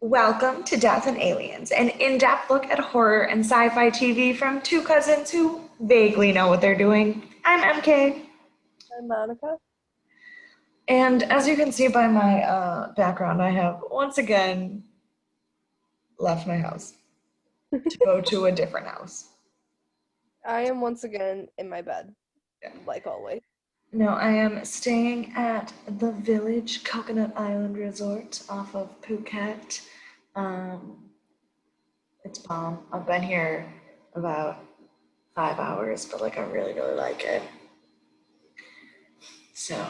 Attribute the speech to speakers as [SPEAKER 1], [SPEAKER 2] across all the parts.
[SPEAKER 1] Welcome to Death and Aliens, an in-depth look at horror and sci-fi TV from two cousins who vaguely know what they're doing. I'm MK,
[SPEAKER 2] Hi, Monica.
[SPEAKER 1] and as you can see by my background, I have once again left my house to go to a different house.
[SPEAKER 2] I am once again in my bed,
[SPEAKER 1] Yeah.
[SPEAKER 2] like always.
[SPEAKER 1] No, I am staying at the Village Coconut Island Resort off of Phuket. Um, it's bomb. I've been here about 5 hours, but like I really, really like it. So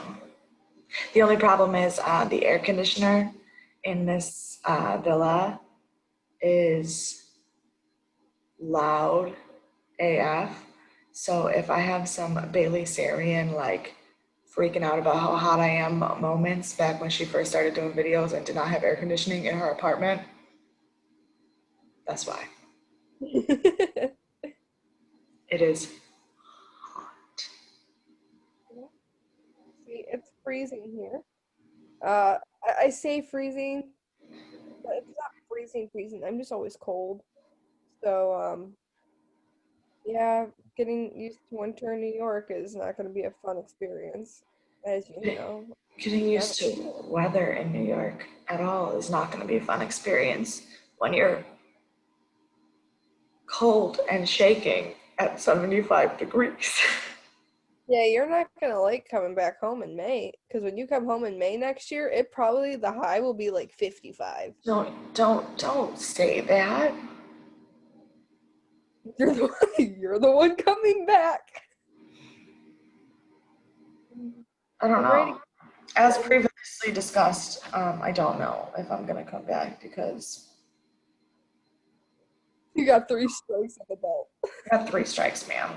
[SPEAKER 1] the only problem is the air conditioner in this villa is loud AF. So if I have some Bailey Sarian like freaking out about how hot I am moments back when she first started doing videos and did not have air conditioning in her apartment, that's why. It is hot.
[SPEAKER 2] See, it's freezing here. I say freezing, but it's not freezing, freezing. I'm just always cold. So, yeah, getting used to winter in New York is not going to be a fun experience, as you know.
[SPEAKER 1] Getting
[SPEAKER 2] Never.
[SPEAKER 1] used to weather in New York at all is not going to be a fun experience when you're cold and shaking at 75 degrees.
[SPEAKER 2] Yeah, you're not gonna like coming back home in May, because when you come home in May next year, it probably the high will be like 55.
[SPEAKER 1] Don't say that.
[SPEAKER 2] You're the one coming back.
[SPEAKER 1] I don't
[SPEAKER 2] I'm ready.
[SPEAKER 1] know. As previously discussed, I don't know if I'm gonna come back because
[SPEAKER 2] You got three strikes of the belt.
[SPEAKER 1] I got three strikes, man.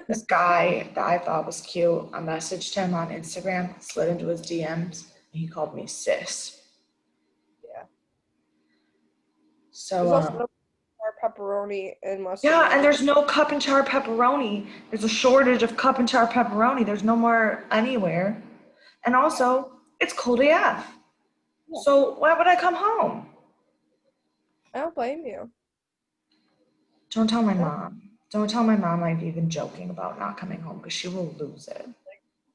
[SPEAKER 1] This guy that I thought was cute, I messaged him on Instagram, slid into his DMs, and he called me sis.
[SPEAKER 2] Yeah.
[SPEAKER 1] So,
[SPEAKER 2] There's also no more pepperoni in Western New
[SPEAKER 1] yeah, and
[SPEAKER 2] York.
[SPEAKER 1] there's no cup and char pepperoni. There's a shortage of cup and char pepperoni. There's no more anywhere. And
[SPEAKER 2] Yeah.
[SPEAKER 1] also, it's cold AF.
[SPEAKER 2] Yeah.
[SPEAKER 1] So why would I come home?
[SPEAKER 2] I don't blame you.
[SPEAKER 1] Don't tell my
[SPEAKER 2] Uh,
[SPEAKER 1] mom. Don't tell my mom I'm even joking about not coming home because she will lose it.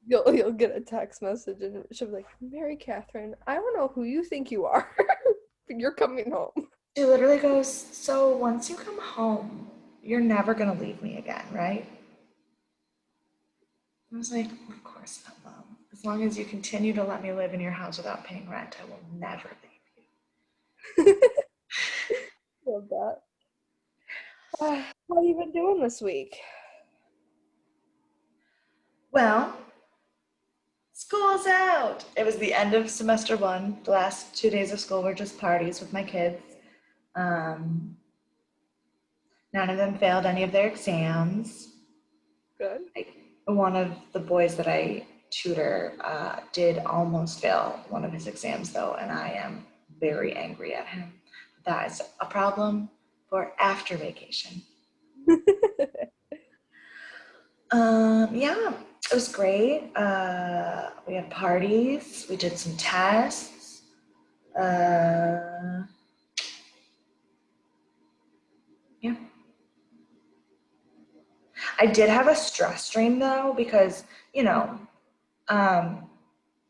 [SPEAKER 2] You'll get a text message and she'll be like, Mary Catherine, I don't know who you think you are, but you're coming home.
[SPEAKER 1] She literally goes, so once you come home, you're never gonna leave me again, right? I was like, of course not, Mom. As long as you continue to let me live in your house without paying rent, I will never leave
[SPEAKER 2] Love that. What have you been doing this week?
[SPEAKER 1] you. Well, school's out. It was the end of semester one. The last 2 days of school were just parties with my kids. Um, None of them failed any of their exams.
[SPEAKER 2] Good.
[SPEAKER 1] One of the boys that I tutor did almost fail one of his exams, though, and I am very angry at him. That is a problem for after vacation. Yeah, it was great. We had parties, we did some tests. Uh, yeah. I did have a stress dream though, because, you know, um,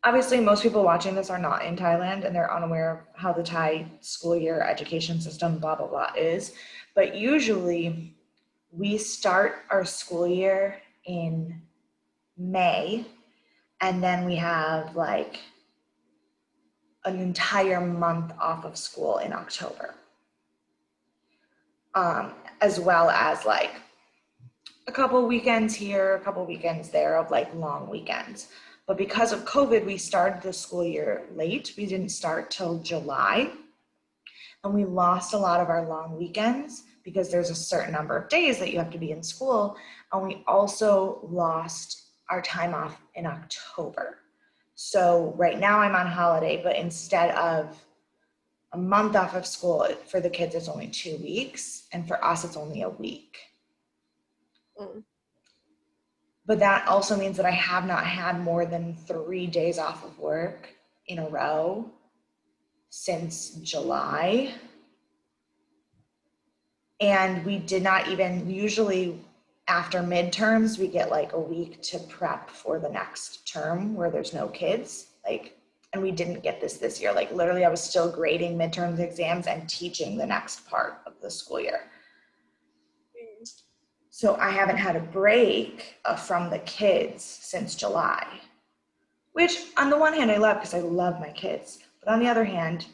[SPEAKER 1] obviously most people watching this are not in Thailand and they're unaware of how the Thai school year education system, blah, blah, blah is. But usually we start our school year in May and then we have like an entire month off of school in October, as well as like a couple weekends here, a couple weekends there of like long weekends. But because of COVID, we started the school year late. We didn't start till July. And we lost a lot of our long weekends because there's a certain number of days that you have to be in school. And we also lost our time off in October. So right now I'm on holiday, but instead of a month off of school, for the kids, it's only 2 weeks. And for us, it's only a week.
[SPEAKER 2] Mm.
[SPEAKER 1] But that also means that I have not had more than 3 days off of work in a row since July. And we did not even, usually after midterms, we get like a week to prep for the next term where there's no kids. Like, and we didn't get this year. Like literally I was still grading midterms exams and teaching the next part of the school year. So I haven't had a break from the kids since July, which on the one hand I love because I love my kids. But on the other hand,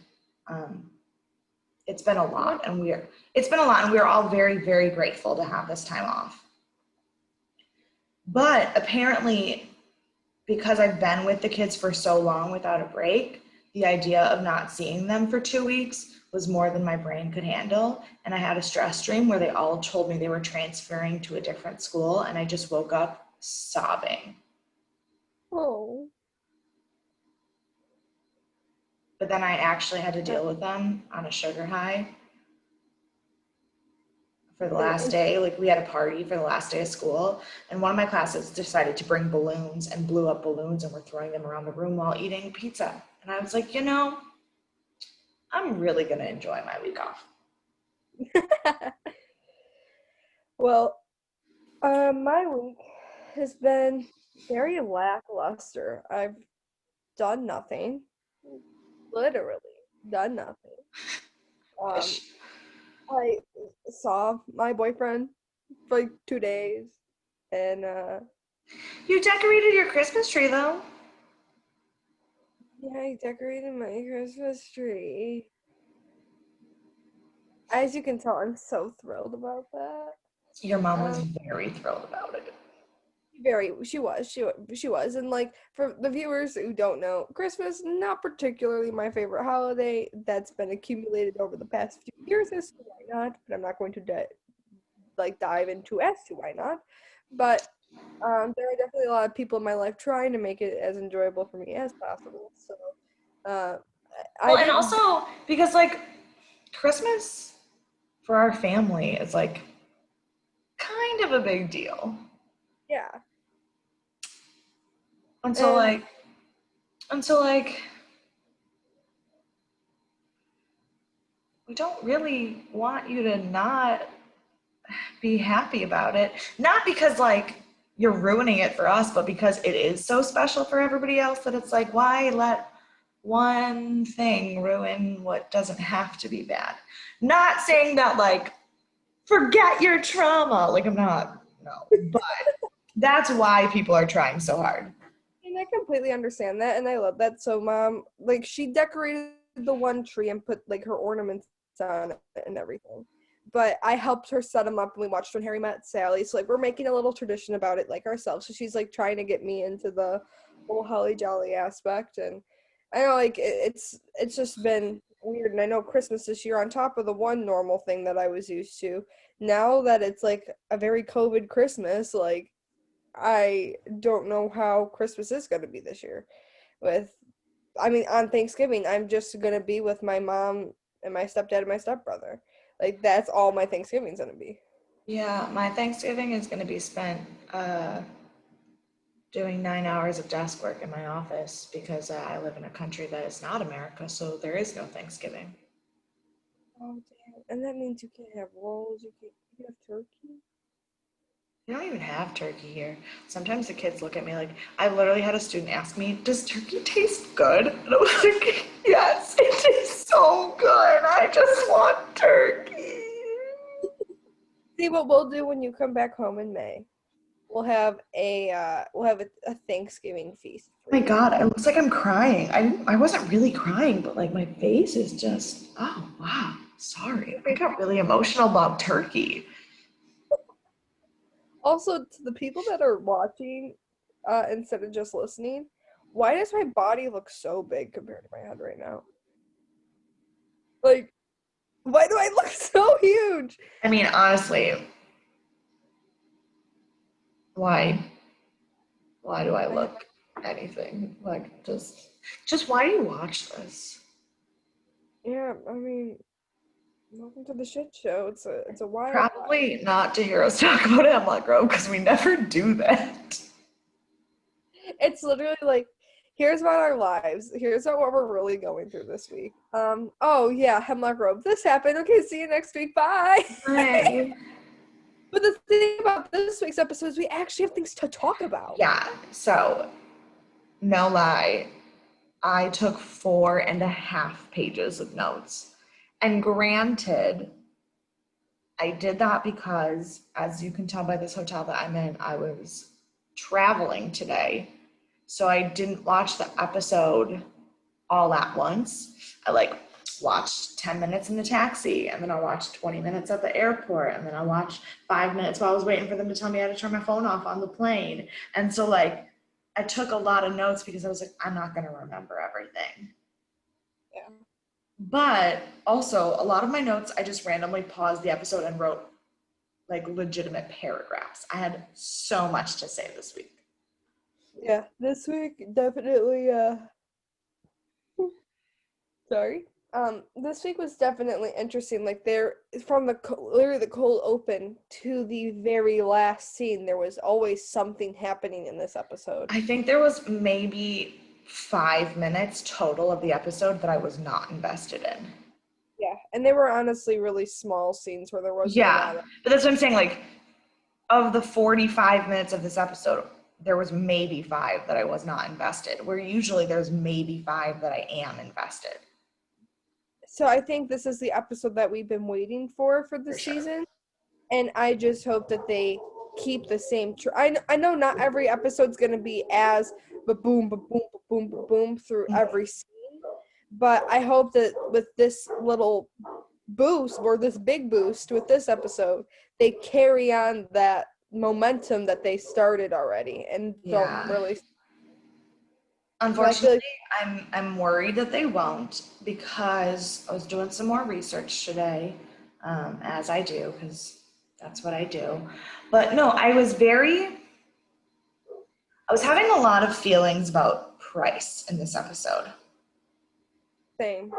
[SPEAKER 1] it's been a lot, and we're all very, very grateful to have this time off. But apparently, because I've been with the kids for so long without a break, the idea of not seeing them for 2 weeks was more than my brain could handle. And I had a stress dream where they all told me they were transferring to a different school, and I just woke up sobbing.
[SPEAKER 2] Oh.
[SPEAKER 1] But then I actually had to deal with them on a sugar high for the last day. Like we had a party for the last day of school, and one of my classes decided to bring balloons and blew up balloons and were throwing them around the room while eating pizza. And I was like, I'm really gonna enjoy my week off.
[SPEAKER 2] Well, my week has been very lackluster. I've done nothing. Literally done nothing. I saw my boyfriend for like 2 days, and
[SPEAKER 1] You decorated your Christmas tree though.
[SPEAKER 2] yeah, I decorated my Christmas tree. As you can tell, I'm so thrilled about that.
[SPEAKER 1] Your mom was very thrilled about it.
[SPEAKER 2] She was, and like for the viewers who don't know, Christmas not particularly my favorite holiday. That's been accumulated over the past few years as to why not, but I'm not going to dive into as to why not. But there are definitely a lot of people in my life trying to make it as enjoyable for me as possible. So,
[SPEAKER 1] And also because like Christmas for our family is like kind of a big deal.
[SPEAKER 2] Yeah.
[SPEAKER 1] Until like we don't really want you to not be happy about it. Not because like you're ruining it for us, but because it is so special for everybody else that it's like, why let one thing ruin what doesn't have to be bad? Not saying that like, forget your trauma. Like I'm not, no. But that's why people are trying so hard.
[SPEAKER 2] And I completely understand that, and I love that. So, Mom, like, she decorated the one tree and put like her ornaments on it and everything. But I helped her set them up, and we watched When Harry Met Sally. So, like, we're making a little tradition about it, like ourselves. So she's like trying to get me into the whole holly jolly aspect, and I know like it's just been weird. And I know Christmas this year, on top of the one normal thing that I was used to, now that it's like a very COVID Christmas, like I don't know how Christmas is going to be this year. On Thanksgiving, I'm just going to be with my mom and my stepdad and my stepbrother. Like, that's all my Thanksgiving's going to be.
[SPEAKER 1] Yeah, my Thanksgiving is going to be spent doing 9 hours of desk work in my office because I live in a country that is not America, so there is no Thanksgiving.
[SPEAKER 2] Oh, damn. And that means you can't have rolls, you can have turkey?
[SPEAKER 1] We don't even have turkey here. Sometimes the kids look at me like, I literally had a student ask me, does turkey taste good? And I was like, yes, it tastes so good. I just want turkey.
[SPEAKER 2] See what we'll do when you come back home in May. We'll have a Thanksgiving feast.
[SPEAKER 1] Oh my God, it looks like I'm crying. I wasn't really crying, but like my face is just, oh wow, sorry. I got really emotional about turkey.
[SPEAKER 2] Also, to the people that are watching instead of just listening, why does my body look so big compared to my head right now? Like, why do I look so huge?
[SPEAKER 1] I mean, honestly, why do I look anything like just why do you watch this?
[SPEAKER 2] Yeah, I mean, welcome to the shit show. It's a wild ride.
[SPEAKER 1] Probably not to hear us talk about Hemlock Grove because we never do that.
[SPEAKER 2] It's literally like Here's about our lives. Here's about what we're really going through this week. Oh yeah, Hemlock Grove. This happened. Okay, see you next week. Bye.
[SPEAKER 1] Right.
[SPEAKER 2] But the thing about this week's episode is we actually have things to talk about.
[SPEAKER 1] Yeah, so no lie, I took 4.5 pages of notes. And granted, I did that because, as you can tell by this hotel that I'm in, I was traveling today. So I didn't watch the episode all at once. I like watched 10 minutes in the taxi, and then I watched 20 minutes at the airport, and then I watched 5 minutes while I was waiting for them to tell me how to turn my phone off on the plane. And so like I took a lot of notes because I was like, I'm not gonna remember everything.
[SPEAKER 2] Yeah.
[SPEAKER 1] But also a lot of my notes, I just randomly paused the episode and wrote like legitimate paragraphs. I had so much to say this week.
[SPEAKER 2] Yeah, this week definitely sorry. This week was definitely interesting. Like there from literally the cold open to the very last scene, there was always something happening in this episode.
[SPEAKER 1] I think there was maybe 5 minutes total of the episode that I was not invested in.
[SPEAKER 2] Yeah, and they were honestly really small scenes where there wasn't a lot
[SPEAKER 1] Yeah,
[SPEAKER 2] of.
[SPEAKER 1] but that's what I'm saying. Like, of the 45 minutes of this episode, there was maybe 5 that I was not invested, where usually there's maybe 5 that I am invested.
[SPEAKER 2] So I think this is the episode that we've been waiting for the
[SPEAKER 1] For sure.
[SPEAKER 2] season, and I just hope that they keep the same. I know not every episode's gonna be as ba-boom, ba-boom, ba-boom, ba-boom through every scene, but I hope that with this little boost or this big boost with this episode, they carry on that momentum that they started already and don't
[SPEAKER 1] Yeah.
[SPEAKER 2] really.
[SPEAKER 1] Unfortunately, I'm worried that they won't, because I was doing some more research today, as I do, because that's what I do. But no, I was having a lot of feelings about Price in this episode.
[SPEAKER 2] Same.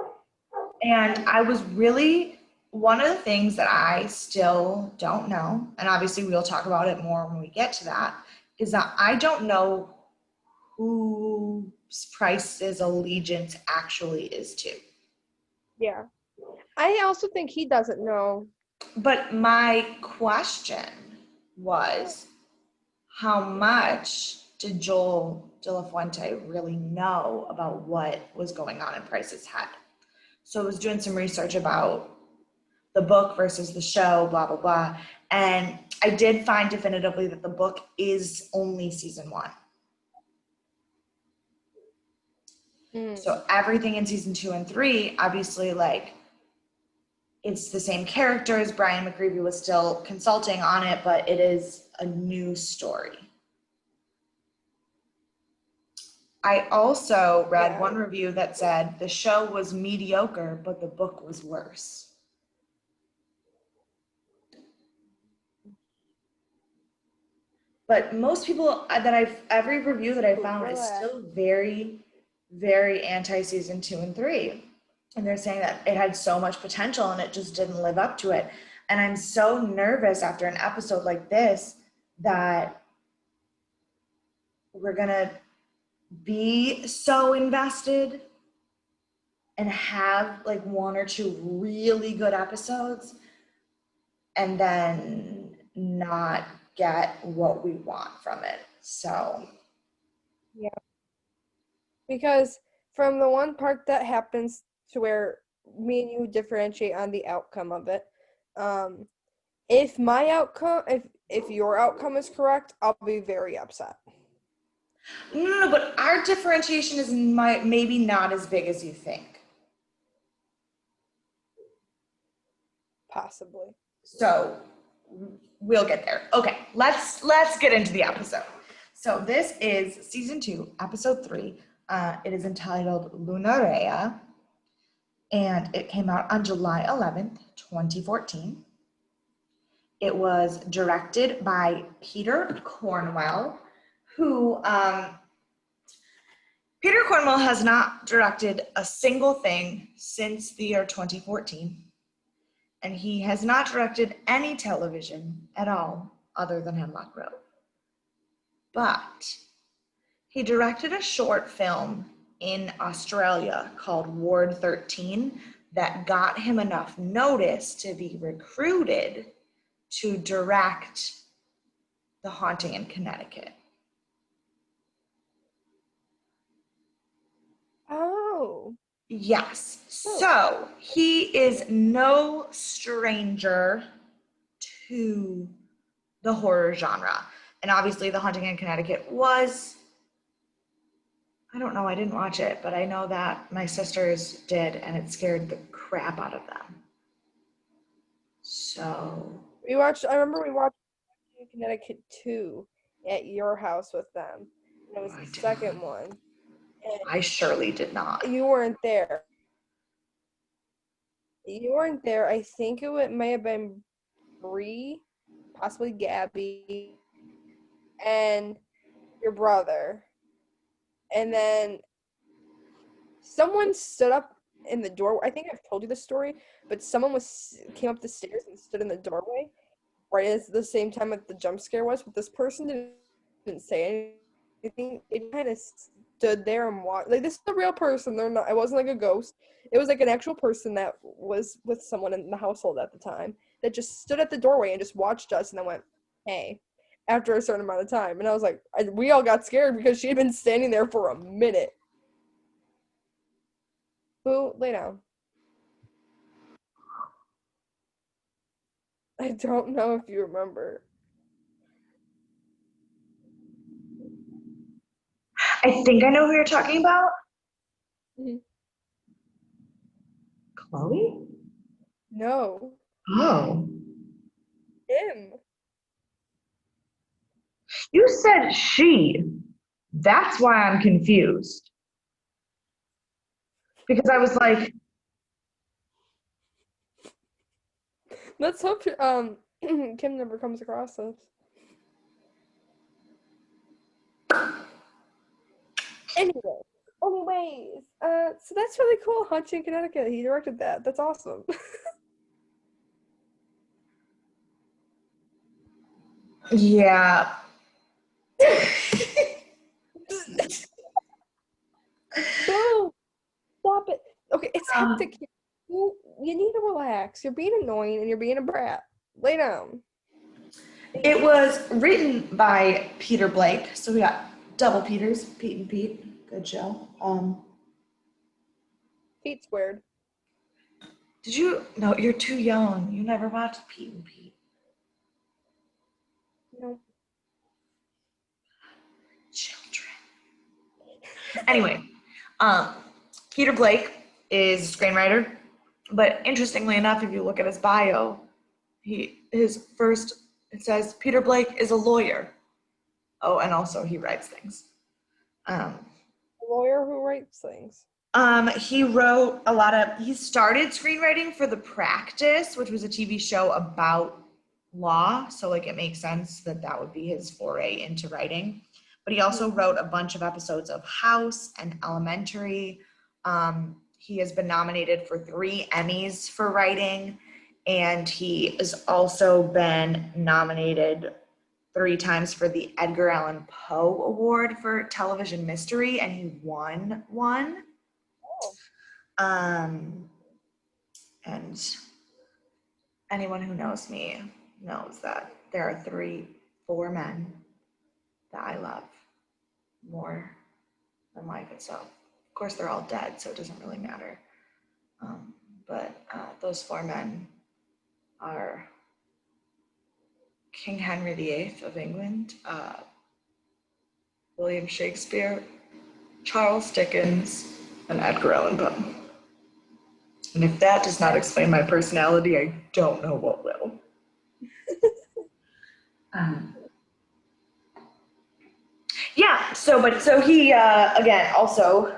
[SPEAKER 1] And I was really, one of the things that I still don't know, and obviously we'll talk about it more when we get to that, is that I don't know who Price's allegiance actually is to.
[SPEAKER 2] Yeah. I also think he doesn't know.
[SPEAKER 1] But my question was, how much did Joel De La Fuente really know about what was going on in Price's head? So I was doing some research about the book versus the show, blah, blah, blah. And I did find definitively that the book is only season 1. So everything in season 2 and 3, obviously, like, it's the same characters. Brian McGreevy was still consulting on it, but it is a new story. I also read one review that said the show was mediocre, but the book was worse. But most people every review that I found is still very, very anti-season 2 and 3. And they're saying that it had so much potential and it just didn't live up to it. And I'm so nervous after an episode like this that we're gonna be so invested and have like 1 or 2 really good episodes and then not get what we want from it. So
[SPEAKER 2] Yeah. Because from the one part that happens to where me and you differentiate on the outcome of it, if my outcome, if your outcome is correct, I'll be very upset.
[SPEAKER 1] no, but our differentiation is maybe not as big as you think.
[SPEAKER 2] Possibly.
[SPEAKER 1] So we'll get there. Okay, let's get into the episode. So this is season 2, episode 3. It is entitled Lunaria, and it came out on July 11th, 2014. It was directed by Peter Cornwell, who Peter Cornwell has not directed a single thing since the year 2014, and he has not directed any television at all other than Hemlock Grove. But He directed a short film in Australia called Ward 13 that got him enough notice to be recruited to direct The Haunting in Connecticut.
[SPEAKER 2] Oh.
[SPEAKER 1] Yes. So he is no stranger to the horror genre. And obviously, The Haunting in Connecticut was, I don't know, I didn't watch it, but I know that my sisters did, and it scared the crap out of them. So.
[SPEAKER 2] I remember we watched Connecticut 2 at your house with them. And it was the second one. And
[SPEAKER 1] I surely did not.
[SPEAKER 2] you weren't there. You weren't there. I think it may have been Bree, possibly Gabby, and your brother. And then someone stood up in the door. I think I've told you this story, but someone came up the stairs and stood in the doorway right at the same time that the jump scare was. But this person didn't say anything. It kind of stood there and watched. Like, this is a real person. They're not. It wasn't like a ghost. It was like an actual person that was with someone in the household at the time that just stood at the doorway and just watched us and then went, "Hey." After a certain amount of time, and I was like, we all got scared because she had been standing there for a minute. Boo, lay down. I don't know if you remember.
[SPEAKER 1] I think I know who you're talking about.
[SPEAKER 2] Mhm.
[SPEAKER 1] Chloe?
[SPEAKER 2] No.
[SPEAKER 1] Oh.
[SPEAKER 2] Him.
[SPEAKER 1] You said she. That's why I'm confused. Because I was like,
[SPEAKER 2] Let's hope Kim never comes across this. Anyways, so that's really cool. Haunting Connecticut. He directed that. That's awesome.
[SPEAKER 1] yeah.
[SPEAKER 2] Boo! Stop it. Okay, it's
[SPEAKER 1] Um,
[SPEAKER 2] hectic here. You need to relax. You're being annoying and you're being a brat. Lay down.
[SPEAKER 1] it was written by Peter Blake, so we got double Peters, Pete and Pete. Good show.
[SPEAKER 2] Feet squared.
[SPEAKER 1] Did you? No, you're too young. You never watched Pete and Pete.
[SPEAKER 2] No.
[SPEAKER 1] Children. Anyway, um, Peter Blake is a screenwriter, but interestingly enough, if you look at his bio, his first it says Peter Blake is a lawyer. Oh, and also he writes things. Um,
[SPEAKER 2] A lawyer who writes things.
[SPEAKER 1] he started screenwriting for The Practice, which was a TV show about law. So like it makes sense that that would be his foray into writing. But he also wrote a bunch of episodes of House and Elementary. He has been nominated for 3 Emmys for writing, and he has also been nominated 3 times for the Edgar Allan Poe Award for television mystery, and he won one.
[SPEAKER 2] Oh.
[SPEAKER 1] And anyone who knows me knows that there are 4 men that I love more than life itself. Of course, they're all dead, so it doesn't really matter. But those 4 men are King Henry VIII of England, William Shakespeare, Charles Dickens, and Edgar Allan Poe. And if that does not explain my personality, I don't know what will. Yeah, so he, again, also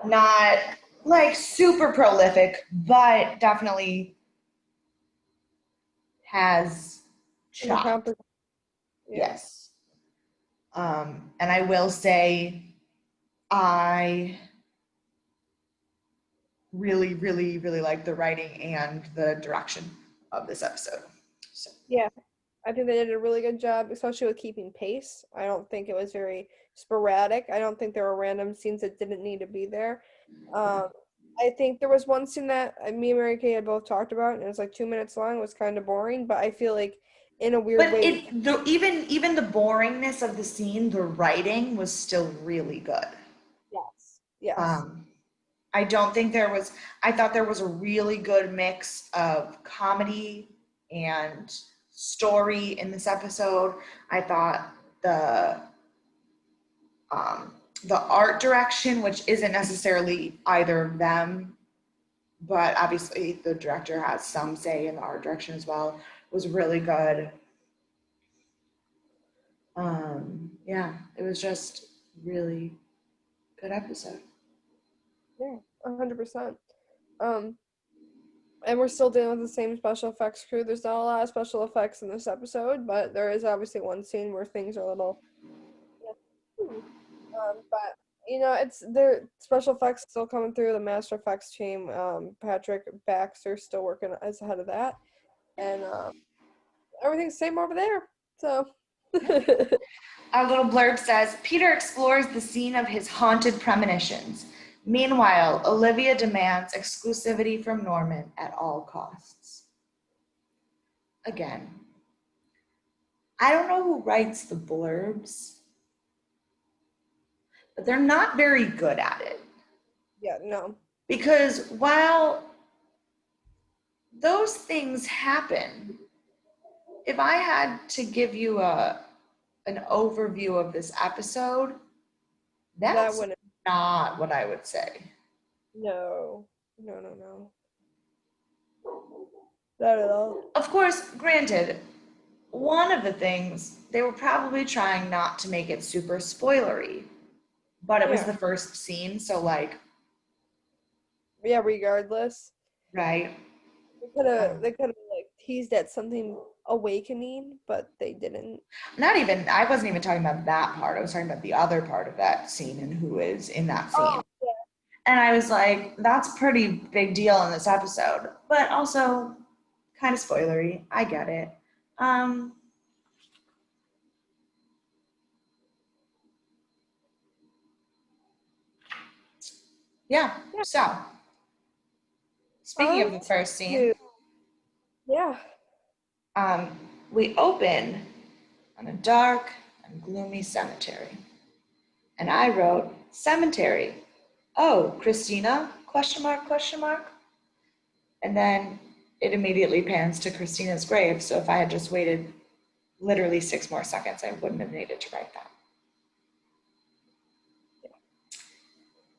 [SPEAKER 1] not like super prolific, but definitely has chops.
[SPEAKER 2] Yeah.
[SPEAKER 1] Yes. And I will say, I really, really, really like the writing and the direction of this episode. So.
[SPEAKER 2] Yeah. I think they did a really good job, especially with keeping pace. I don't think it was very sporadic. I don't think there were random scenes that didn't need to be there. Um, I think there was one scene that me and Mary Kay had both talked about, and it was like 2 minutes long. It was kind of boring, but I feel like in a weird
[SPEAKER 1] But
[SPEAKER 2] way,
[SPEAKER 1] even the boringness of the scene, the writing was still really good.
[SPEAKER 2] yes, yes,
[SPEAKER 1] Um, I don't think there was, I thought there was a really good mix of comedy and story in this episode. I thought um, the art direction, which isn't necessarily either of them, but obviously the director has some say in the art direction as well, was really good. Yeah, it was just really good episode.
[SPEAKER 2] yeah, 100%. Um, and we're still dealing with the same special effects crew. There's not a lot of special effects in this episode, but there is obviously one scene where things are a little, yeah. But it's their special effects still coming through the Master Effects team. Patrick Baxter still working as head of that, and everything's the same over there. So,
[SPEAKER 1] Our little blurb says Peter explores the scene of his haunted premonitions. Meanwhile, Olivia demands exclusivity from Norman at all costs. Again, I don't know who writes the blurbs, but they're not very good at it.
[SPEAKER 2] yeah, no,
[SPEAKER 1] Because while those things happen, if I had to give you an overview of this episode,
[SPEAKER 2] that
[SPEAKER 1] that's
[SPEAKER 2] wouldn't.
[SPEAKER 1] not what I would say.
[SPEAKER 2] No, no, no, no, not at all.
[SPEAKER 1] Of course, granted, one of the things they were probably trying not to make it super spoilery, but it was
[SPEAKER 2] Yeah,
[SPEAKER 1] the first scene, so like,
[SPEAKER 2] yeah. Regardless,
[SPEAKER 1] right?
[SPEAKER 2] they could have like teased at something awakening, but they didn't.
[SPEAKER 1] Not even, I wasn't even talking about that part. I was talking about the other part of that scene and who is in that scene.
[SPEAKER 2] Oh, yeah.
[SPEAKER 1] And I was like, that's a pretty big deal in this episode, but also kind of spoilery. I get it. Um, yeah,
[SPEAKER 2] Yeah.
[SPEAKER 1] so speaking of the first scene,
[SPEAKER 2] Dude, yeah.
[SPEAKER 1] um, we open on a dark and gloomy cemetery. And I wrote, cemetery. Oh, Christina? Question mark, question mark. And then it immediately pans to Christina's grave. So if I had just waited literally 6 more seconds, I wouldn't have needed to write that.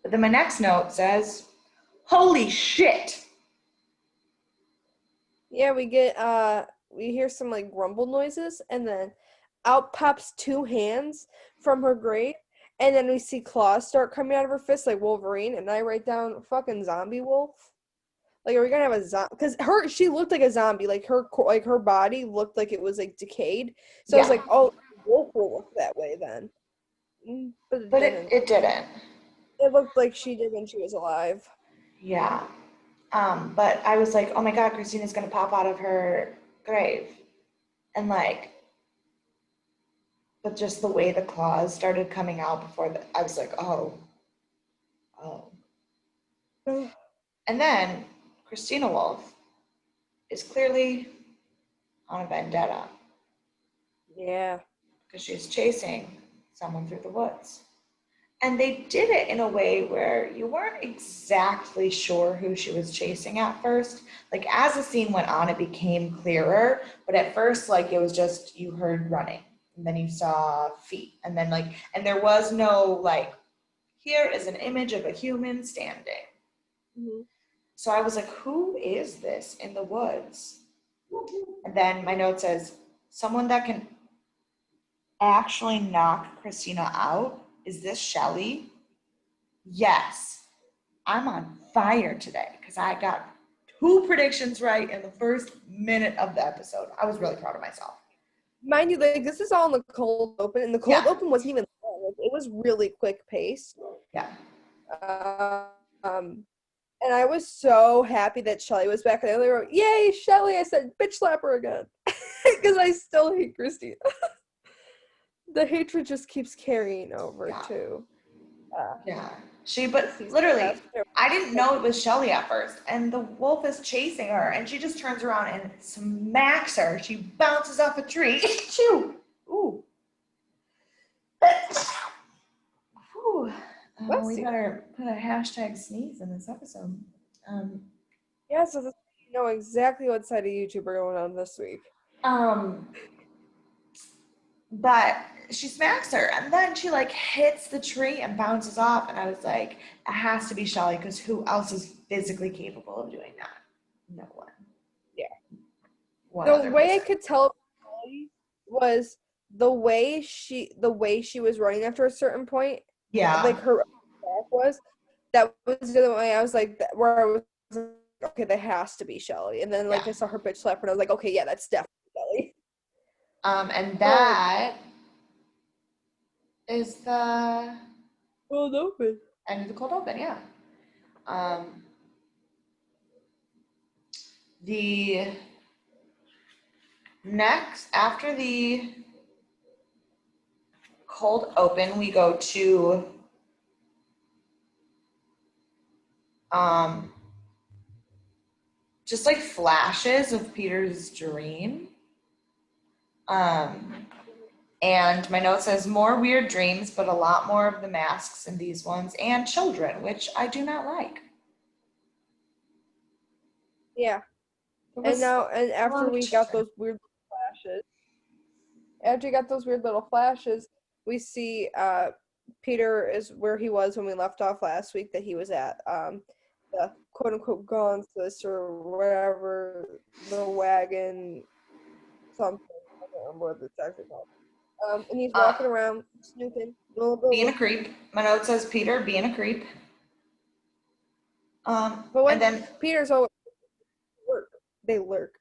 [SPEAKER 1] But then my next note says, holy shit.
[SPEAKER 2] Yeah, we hear some like grumble noises and then out pops two hands from her grave and then we see claws start coming out of her fist like Wolverine and I write down fucking zombie wolf. Like are we gonna have a zombie? Because she looked like a zombie. Like her body looked like it was like decayed. So I was
[SPEAKER 1] Yeah,
[SPEAKER 2] like, oh, wolf will look that way then. But it
[SPEAKER 1] but it,
[SPEAKER 2] didn't.
[SPEAKER 1] it didn't.
[SPEAKER 2] It looked like she did when she was alive.
[SPEAKER 1] Yeah. But I was like, oh my God, Christina's gonna pop out of her grave. And like, but just the way the claws started coming out before I was like, oh, oh. And then Christina Wolf is clearly on a vendetta
[SPEAKER 2] Yeah.
[SPEAKER 1] because she's chasing someone through the woods. And they did it in a way where you weren't exactly sure who she was chasing at first. Like as the scene went on, it became clearer. But at first, like it was just you heard running, and then you saw feet, and then like, and there was no like, here is an image of a human standing.
[SPEAKER 2] Mm-hmm.
[SPEAKER 1] So I was like, who is this in the woods? And then my note says, someone that can actually knock Christina out. Is this Shelly? Yes. I'm on fire today because I got 2 predictions right in the first minute of the episode. I was really proud of myself.
[SPEAKER 2] Mind you, like this is all in the cold open, and the cold
[SPEAKER 1] Yeah.
[SPEAKER 2] open wasn't even long. Like, it was really quick pace.
[SPEAKER 1] Yeah.
[SPEAKER 2] Um, and I was so happy that Shelly was back. And they wrote, "Yay, Shelly!" I said, "Bitch, slap her again." Because I still hate Christina. The hatred just keeps carrying over
[SPEAKER 1] Yeah.
[SPEAKER 2] too.
[SPEAKER 1] Yeah. But
[SPEAKER 2] She's
[SPEAKER 1] literally,
[SPEAKER 2] the best.
[SPEAKER 1] I didn't know it was Shelly at first, and the wolf is chasing her, and she just turns around and smacks her. She bounces off a tree. Chew. Ooh. Whew.
[SPEAKER 2] Bless
[SPEAKER 1] We
[SPEAKER 2] you.
[SPEAKER 1] better put a hashtag sneeze in this episode. Um,
[SPEAKER 2] Yeah, so you know exactly what side of YouTube we're going on this week.
[SPEAKER 1] um, but she smacks her, and then she like hits the tree and bounces off, and I was like, it has to be Shelly, because who else is physically capable of doing that? No one.
[SPEAKER 2] Yeah.
[SPEAKER 1] One
[SPEAKER 2] The
[SPEAKER 1] other
[SPEAKER 2] way I
[SPEAKER 1] person.
[SPEAKER 2] could tell was the way she was running after a certain point,
[SPEAKER 1] Yeah.
[SPEAKER 2] like her back was. That was the other way I was like, where I was like, okay, that has to be Shelly. And then like
[SPEAKER 1] Yeah.
[SPEAKER 2] I saw her bitch slap her, and I was like, okay, yeah, that's definitely Shelly.
[SPEAKER 1] And that is the
[SPEAKER 2] Well, open.
[SPEAKER 1] end of the cold open, yeah. Um, the next, after the cold open, we go to um, just like flashes of Peter's dream. And my note says more weird dreams, but a lot more of the masks in these ones, and children, which I do not like.
[SPEAKER 2] Yeah.
[SPEAKER 1] It
[SPEAKER 2] And
[SPEAKER 1] was
[SPEAKER 2] now, and
[SPEAKER 1] a lot
[SPEAKER 2] after
[SPEAKER 1] of
[SPEAKER 2] we got
[SPEAKER 1] children.
[SPEAKER 2] those weird flashes, after you got those weird little flashes, we see Peter is where he was when we left off last week, that he was at the quote unquote Gonsis or whatever, the wagon something. I don't remember what it's actually called. And he's
[SPEAKER 1] Uh,
[SPEAKER 2] walking around snooping.
[SPEAKER 1] being a creep. My note says Peter being a creep.
[SPEAKER 2] But
[SPEAKER 1] And
[SPEAKER 2] when
[SPEAKER 1] then
[SPEAKER 2] Peter's always lurk, they lurk.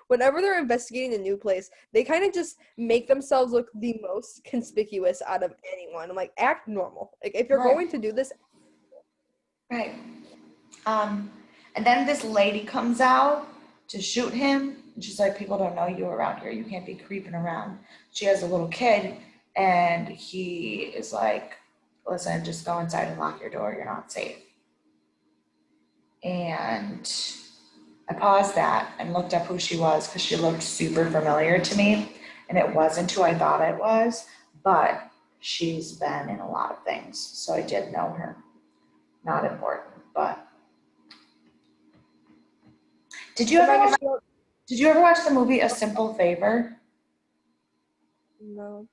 [SPEAKER 2] Whenever they're investigating a new place, they kind of just make themselves look the most conspicuous out of anyone. I'm like, act normal. Like, if you're
[SPEAKER 1] right,
[SPEAKER 2] going to do this,
[SPEAKER 1] right. And then this lady comes out to shoot him. And she's like, people don't know you around here. You can't be creeping around. She has a little kid, and he is like, listen, just go inside and lock your door. You're not safe. And I paused that and looked up who she was, because she looked super familiar to me. And it wasn't who I thought it was, but she's been in a lot of things. So I did know her. Not important, but did you
[SPEAKER 2] if
[SPEAKER 1] ever
[SPEAKER 2] I
[SPEAKER 1] watch
[SPEAKER 2] just don't
[SPEAKER 1] did you ever watch the movie A Simple Favor?
[SPEAKER 2] know.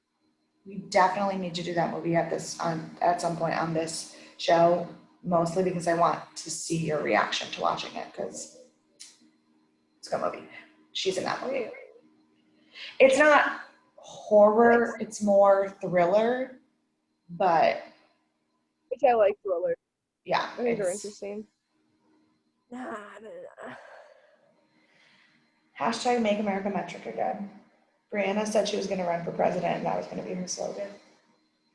[SPEAKER 1] We definitely need to do that movie at some point on this show, mostly because I want to see your reaction to watching it, because it's a good movie. She's in that movie. It's not
[SPEAKER 2] Nice.
[SPEAKER 1] horror, it's more thriller, but
[SPEAKER 2] Which I like thrillers.
[SPEAKER 1] yeah,
[SPEAKER 2] I think they're
[SPEAKER 1] it's
[SPEAKER 2] interesting. Nah.
[SPEAKER 1] hashtag Make America Metric again. Brianna said she was going to run for president, and that was going to be her slogan.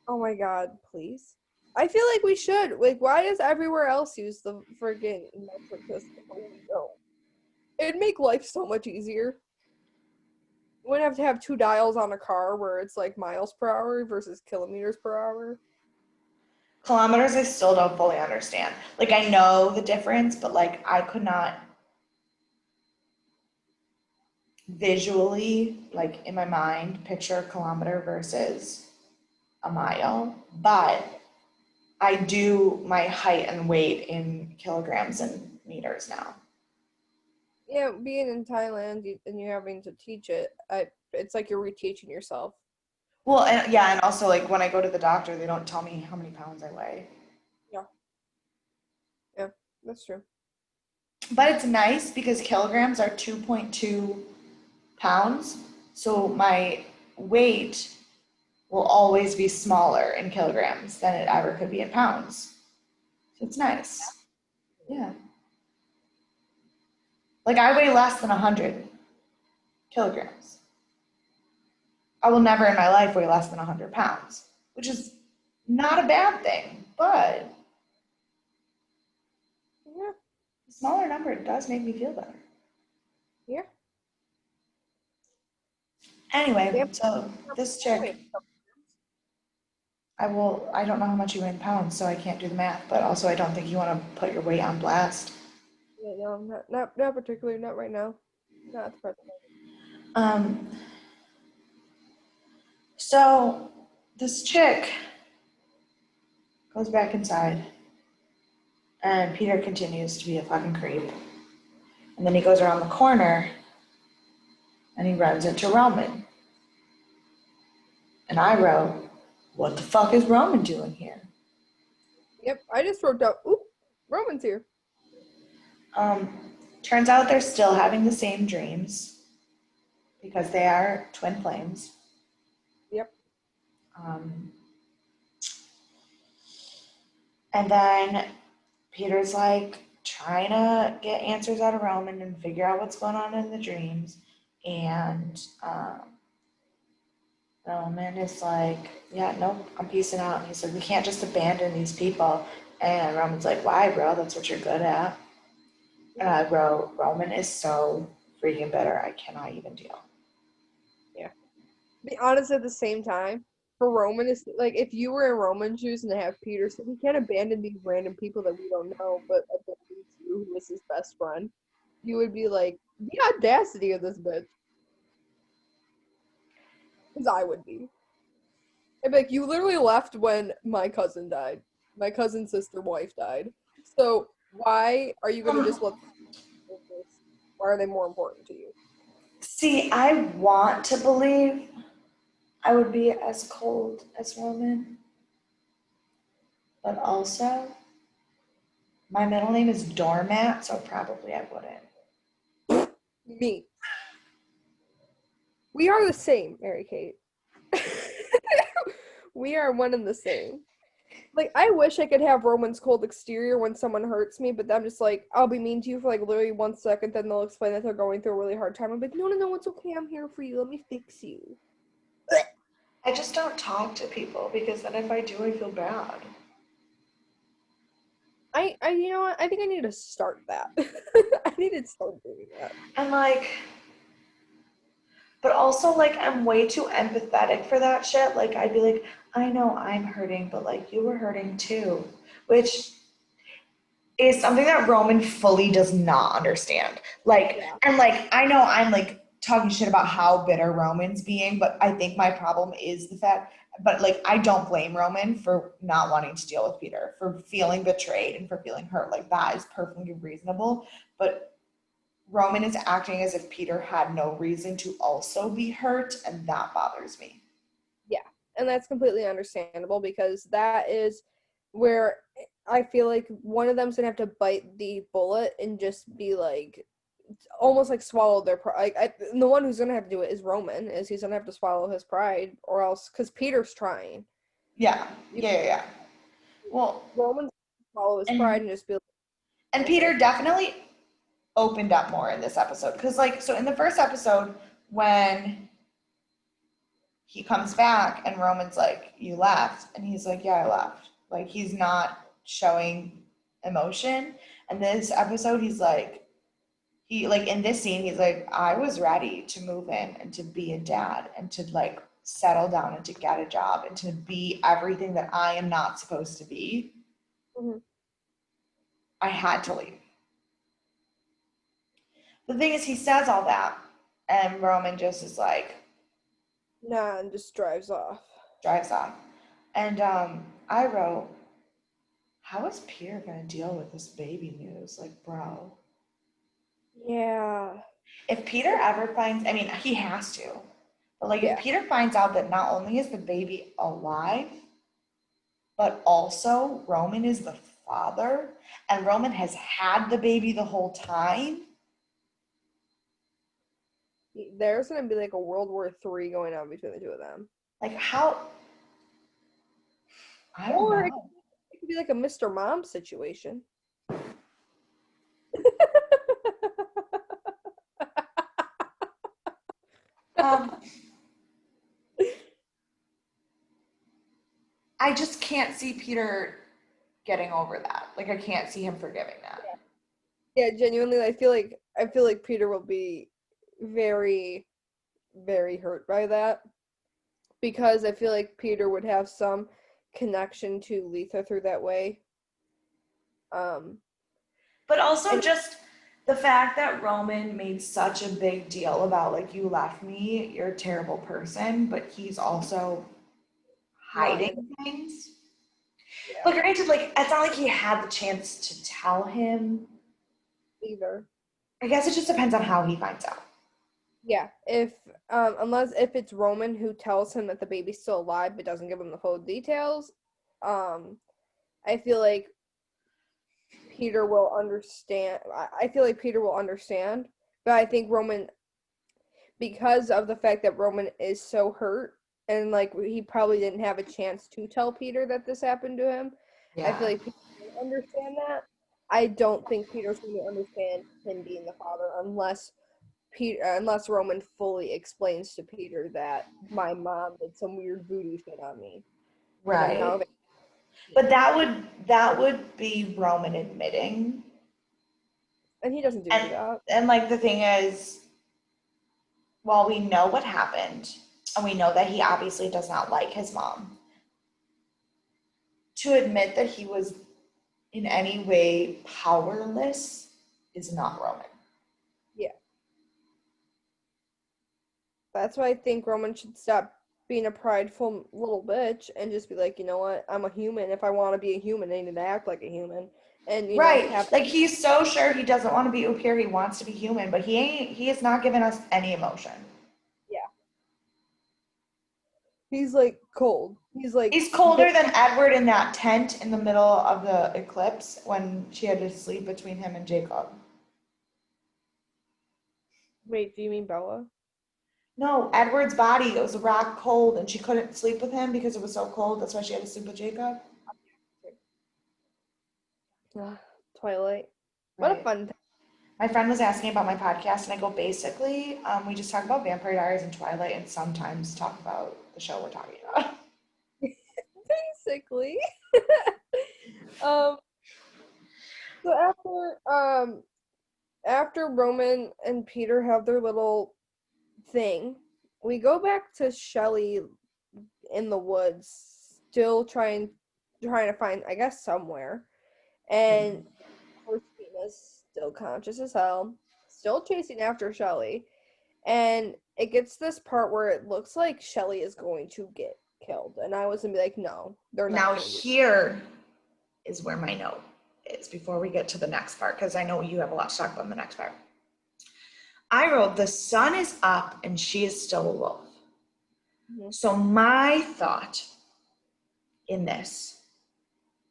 [SPEAKER 2] Oh my god, please. I feel like we should. Like, why does everywhere else use the friggin' metric system, but we don't? It'd make life so much easier. You wouldn't have to have two dials on a car where it's like miles per hour versus kilometers per hour.
[SPEAKER 1] Kilometers, I still don't fully understand. Like, I know the difference, but like, I could not visually, like in my mind, picture a kilometer versus a mile. But I do my height and weight in kilograms and meters now.
[SPEAKER 2] Yeah, being in Thailand and you having to teach it, it's like you're reteaching yourself.
[SPEAKER 1] Well, and yeah, and also like when I go to the doctor, they don't tell me how many pounds I weigh.
[SPEAKER 2] Yeah, yeah, that's true.
[SPEAKER 1] But it's nice because kilograms are 2.2 pounds. So my weight will always be smaller in kilograms than it ever could be in pounds. So it's nice. Yeah. Like I weigh less than 100 kilograms. I will never in my life weigh less than 100 pounds, which is not a bad thing, but
[SPEAKER 2] Yeah,
[SPEAKER 1] a smaller number does make me feel better.
[SPEAKER 2] yeah.
[SPEAKER 1] Anyway,
[SPEAKER 2] Damn.
[SPEAKER 1] so this chick, I don't know how much you weigh in pounds, so I can't do the math, but also I don't think you want to put your weight on blast.
[SPEAKER 2] Yeah, no, not particularly, not right now. Not at the present
[SPEAKER 1] Um, so this chick goes back inside, and Peter continues to be a fucking creep. And then he goes around the corner, and he runs into Roman. And I wrote, what the fuck is Roman doing here?
[SPEAKER 2] Yep, I just wrote down, oop, Roman's here.
[SPEAKER 1] Turns out they're still having the same dreams because they are twin flames.
[SPEAKER 2] Yep.
[SPEAKER 1] Um, and then Peter's like trying to get answers out of Roman and figure out what's going on in the dreams. And Roman is like, yeah, nope, I'm peacing out. And he's like, we can't just abandon these people. And Roman's like, why, bro? That's what you're good at. And I wrote, Roman is so freaking bitter. I cannot even deal.
[SPEAKER 2] Yeah. Be honest at the same time, for Roman, is like if you were in Roman's shoes and they have Peter, so he can't abandon these random people that we don't know, but abandons you, who is his best friend. You would be like, the audacity of this bitch. Because I would be. I'd be like, you literally left when my cousin died. My cousin's sister wife died. So why are you gonna just let them do this? Why are they more important to you?
[SPEAKER 1] See, I want to believe I would be as cold as Roman, but also my middle name is Doormat, so probably I wouldn't.
[SPEAKER 2] Me. We are the same, Mary Kate. We are one and the same. Like, I wish I could have Roman's cold exterior when someone hurts me, but I'm just like, I'll be mean to you for like literally 1 second, then they'll explain that they're going through a really hard time. I'm like, no, no, no, it's okay. I'm here for you. Let me fix you.
[SPEAKER 1] I just don't talk to people because then if I do, I feel bad.
[SPEAKER 2] You know what? I think I need to start that. I need to start doing that.
[SPEAKER 1] And like, but also like, I'm way too empathetic for that shit. Like, I'd be like, I know I'm hurting, but like, you were hurting too, which is something that Roman fully does not understand. Like,
[SPEAKER 2] Yeah.
[SPEAKER 1] and like, I know I'm like talking shit about how bitter Roman's being, but I think my problem is the fact, but like, I don't blame Roman for not wanting to deal with Peter, for feeling betrayed and for feeling hurt. Like, that is perfectly reasonable. But Roman is acting as if Peter had no reason to also be hurt, and that bothers me.
[SPEAKER 2] Yeah. And that's completely understandable because that is where I feel like one of them's gonna have to bite the bullet and just be like, almost like swallow their pride. The one who's gonna have to do it is Roman, is he's gonna have to swallow his pride, or else, because Peter's trying.
[SPEAKER 1] Yeah,
[SPEAKER 2] You,
[SPEAKER 1] yeah. Well,
[SPEAKER 2] Roman's gonna swallow his pride
[SPEAKER 1] and
[SPEAKER 2] and just be like,
[SPEAKER 1] and
[SPEAKER 2] okay.
[SPEAKER 1] Peter definitely opened up more in this episode because like, so in the first episode when he comes back and Roman's like, you left, and he's like, yeah, I left. Like, he's not showing emotion. And this episode he's like, he like, in this scene he's like, I was ready to move in and to be a dad and to like settle down and to get a job and to be everything that I am not supposed to be.
[SPEAKER 2] Mhm.
[SPEAKER 1] I had to leave. The thing is, he says all that and Roman just is like,
[SPEAKER 2] Nah, and just drives off.
[SPEAKER 1] drives off. And I wrote, how is Peter gonna deal with this baby news? Like, bro,
[SPEAKER 2] Yeah.
[SPEAKER 1] if Peter ever finds, I mean, he has to, but like, if
[SPEAKER 2] Yeah.
[SPEAKER 1] Peter finds out that not only is the baby alive, but also Roman is the father, and Roman has had the baby the whole time,
[SPEAKER 2] There's gonna be like a World War III going on between the two of them.
[SPEAKER 1] like, how, I don't
[SPEAKER 2] Or
[SPEAKER 1] know.
[SPEAKER 2] it could be like a Mr. Mom situation.
[SPEAKER 1] Um, I just can't see Peter getting over that. Like, I can't see him forgiving that.
[SPEAKER 2] Yeah, genuinely, I feel like Peter will be very very hurt by that because I feel like Peter would have some connection to Letha through that way.
[SPEAKER 1] But also
[SPEAKER 2] And
[SPEAKER 1] just the fact that Roman made such a big deal about like, you left me, you're a terrible person, but he's also
[SPEAKER 2] lying,
[SPEAKER 1] hiding things.
[SPEAKER 2] yeah,
[SPEAKER 1] But granted, like, it's not like he had the chance to tell him.
[SPEAKER 2] either.
[SPEAKER 1] I guess it just depends on how he finds out.
[SPEAKER 2] Yeah, if unless if it's Roman who tells him that the baby's still alive but doesn't give him the full details, I feel like Peter will understand. I feel like Peter will understand, but I think Roman, because of the fact that Roman is so hurt and like he probably didn't have a chance to tell Peter that this happened to him. I feel
[SPEAKER 1] Yeah.
[SPEAKER 2] like Peter will understand that. I don't think Peter's going to understand him being the father unless Roman fully explains to Peter that my mom did some weird voodoo shit on me. And then
[SPEAKER 1] Right.
[SPEAKER 2] how they,
[SPEAKER 1] But that would be Roman admitting.
[SPEAKER 2] and he doesn't do
[SPEAKER 1] And
[SPEAKER 2] that.
[SPEAKER 1] and like the thing is, while we know what happened, and we know that he obviously does not like his mom, to admit that he was in any way powerless is not Roman.
[SPEAKER 2] Yeah. That's why I think Roman should stop being a prideful little bitch and just be like, you know what? I'm a human. If I want to be a human, I need to act like a human. And,
[SPEAKER 1] Right.
[SPEAKER 2] have,
[SPEAKER 1] Like, he's so sure he doesn't want to be Upir, he wants to be human, but he has not given us any emotion.
[SPEAKER 2] yeah. He's like cold. He's like,
[SPEAKER 1] He's colder than Edward in that tent in the middle of the eclipse when she had to sleep between him and Jacob.
[SPEAKER 2] wait, do you mean Bella?
[SPEAKER 1] No, Edward's body was rock cold and she couldn't sleep with him because it was so cold. That's why she had to sleep with Jacob.
[SPEAKER 2] Twilight. What a
[SPEAKER 1] Right.
[SPEAKER 2] fun time.
[SPEAKER 1] My friend was asking about my podcast, and I go, basically, we just talk about Vampire Diaries and Twilight and sometimes talk about the show we're talking about.
[SPEAKER 2] Basically. um, so after Roman and Peter have their little thing, we go back to Shelley in the woods, still trying to find, I guess, somewhere. And Christina's still conscious as hell, still chasing after Shelley. And it gets this part where it looks like Shelley is going to get killed. And I was gonna be like, no, they're not
[SPEAKER 1] Now,
[SPEAKER 2] going to.
[SPEAKER 1] here is where my note is before we get to the next part, because I know you have a lot to talk about in the next part. I wrote, the sun is up and she is still a wolf.
[SPEAKER 2] Mm-hmm.
[SPEAKER 1] So my thought in this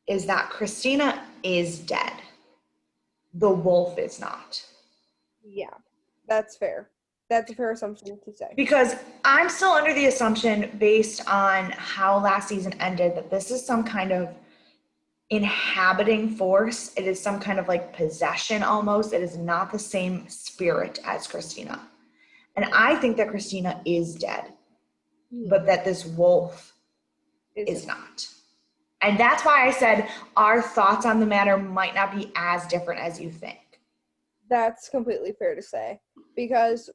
[SPEAKER 1] is that Christina is dead. The wolf is not.
[SPEAKER 2] Yeah, that's fair. That's a fair assumption to say.
[SPEAKER 1] Because I'm still under the assumption, based on how last season ended, that this is some kind of inhabiting force. It is some kind of like possession almost. It is not the same spirit as Christina. And I think that Christina is dead, but that this wolf is not. And that's why I said our thoughts on the matter might not be as different as you think.
[SPEAKER 2] That's completely fair to say. Because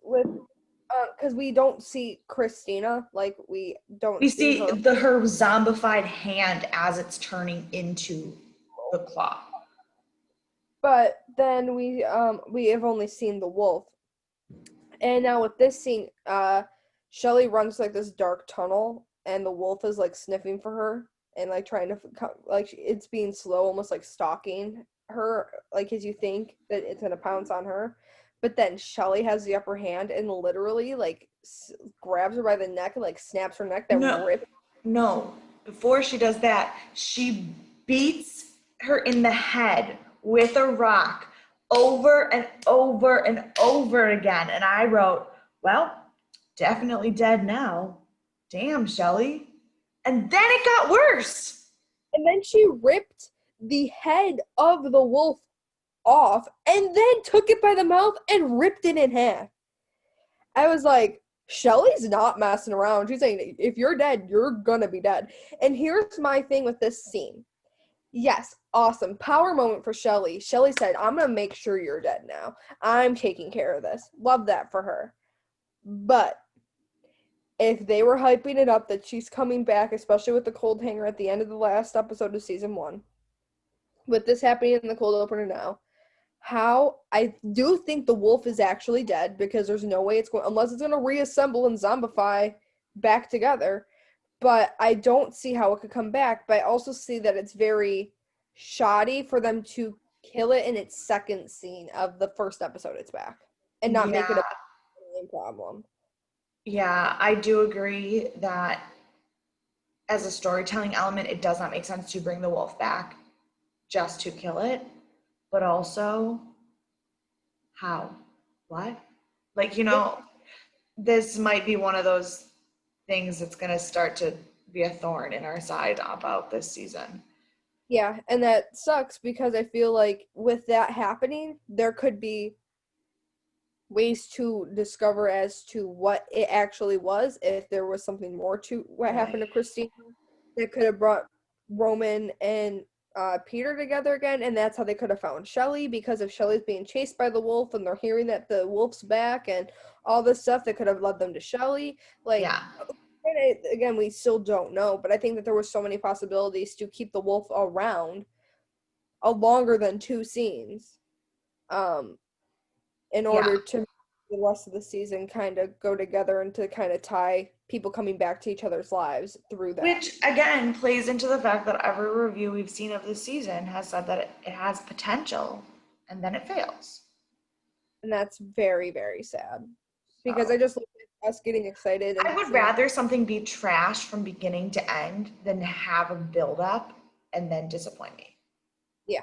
[SPEAKER 2] we don't see Christina, like we don't
[SPEAKER 1] We
[SPEAKER 2] see
[SPEAKER 1] see
[SPEAKER 2] her.
[SPEAKER 1] her zombified hand as it's turning into the claw.
[SPEAKER 2] But then we have only seen the wolf. And now with this scene, Shelley runs like this dark tunnel, and the wolf is like sniffing for her and like trying to like it's being slow, almost like stalking her, like as you think that it's gonna pounce on her. But then Shelley has the upper hand and literally like grabs her by the neck and like snaps her neck. That rips.
[SPEAKER 1] No. Before she does that, she beats her in the head with a rock over and over and over again. And I wrote, well, definitely dead now. Damn, Shelley. And then it got worse.
[SPEAKER 2] And then she ripped the head of the wolf off and then took it by the mouth and ripped it in half. I was like, Shelley's not messing around. She's saying, if you're dead, you're gonna be dead. And here's my thing with this scene. Yes, awesome. Power moment for Shelley. Shelley said, I'm gonna make sure you're dead now. I'm taking care of this. Love that for her. But if they were hyping it up that she's coming back, especially with the cold hanger at the end of the last episode of season 1, with this happening in the cold opener now, how I do think the wolf is actually dead, because there's no way it's going, unless it's going to reassemble and zombify back together. But I don't see how it could come back. But I also see that it's very shoddy for them to kill it in its second scene of the first episode it's back and not make it
[SPEAKER 1] Yeah,
[SPEAKER 2] a main problem.
[SPEAKER 1] yeah, I do agree that as a storytelling element, it does not make sense to bring the wolf back just to kill it, but also how? What? Like,
[SPEAKER 2] Yeah.
[SPEAKER 1] this might be one of those things that's going to start to be a thorn in our side about this season.
[SPEAKER 2] Yeah, and that sucks because I feel like with that happening, there could be ways to discover as to what it actually was, if there was something more to what happened to
[SPEAKER 1] Right.
[SPEAKER 2] Christine that could have brought Roman and Peter together again, and that's how they could have found Shelly, because if Shelly's being chased by the wolf and they're hearing that the wolf's back and all this stuff that could have led them to Shelly. Like,
[SPEAKER 1] Yeah.
[SPEAKER 2] again, we still don't know, but I think that there were so many possibilities to keep the wolf around a longer than 2 scenes. In
[SPEAKER 1] Yeah.
[SPEAKER 2] order to make the rest of the season kind of go together and to kind of tie people coming back to each other's lives through that.
[SPEAKER 1] Which again plays into the fact that every review we've seen of this season has said that it has potential and then it fails.
[SPEAKER 2] And that's very, very sad. Because I
[SPEAKER 1] So
[SPEAKER 2] just look at us getting excited
[SPEAKER 1] I
[SPEAKER 2] and
[SPEAKER 1] would
[SPEAKER 2] seeing,
[SPEAKER 1] rather something be trash from beginning to end than have a build up and then disappoint me.
[SPEAKER 2] yeah.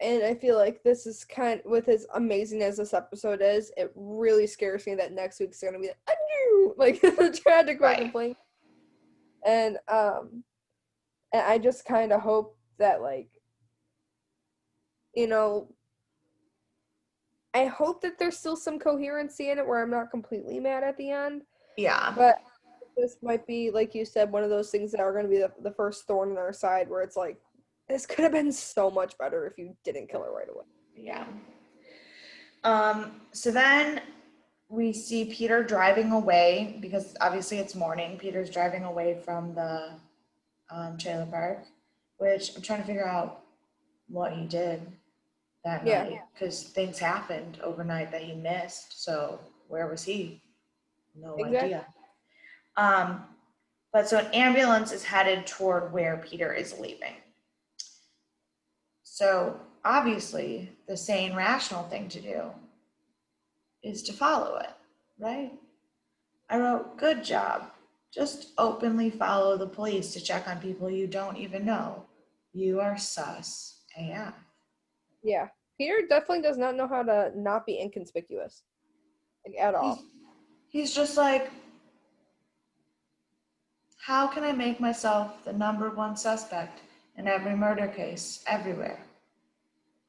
[SPEAKER 2] And I feel like this is kind of, with as amazing as this episode is, it really scares me that next week's gonna be like the tragic fucking
[SPEAKER 1] Right.
[SPEAKER 2] plane. And I just kind of hope that, like, you know, I hope that there's still some coherency in it where I'm not completely mad at the end.
[SPEAKER 1] Yeah.
[SPEAKER 2] But this might be, like you said, one of those things that are going to be the first thorn in our side, where it's like, this could have been so much better if you didn't kill her right away.
[SPEAKER 1] Yeah. So then we see Peter driving away because obviously it's morning. Peter's driving away from the trailer park, which I'm trying to figure out what he did that
[SPEAKER 2] Yeah,
[SPEAKER 1] night because things happened overnight that he missed. So where was he? No
[SPEAKER 2] exactly.
[SPEAKER 1] idea. Um, but so an ambulance is headed toward where Peter is leaving. So obviously, the sane, rational thing to do is to follow it, right? I wrote, good job. Just openly follow the police to check on people you don't even know. You are sus AF.
[SPEAKER 2] Yeah. Peter definitely does not know how to not be inconspicuous, like, at
[SPEAKER 1] He's,
[SPEAKER 2] all.
[SPEAKER 1] he's just like, how can I make myself the number one suspect in every murder case, everywhere?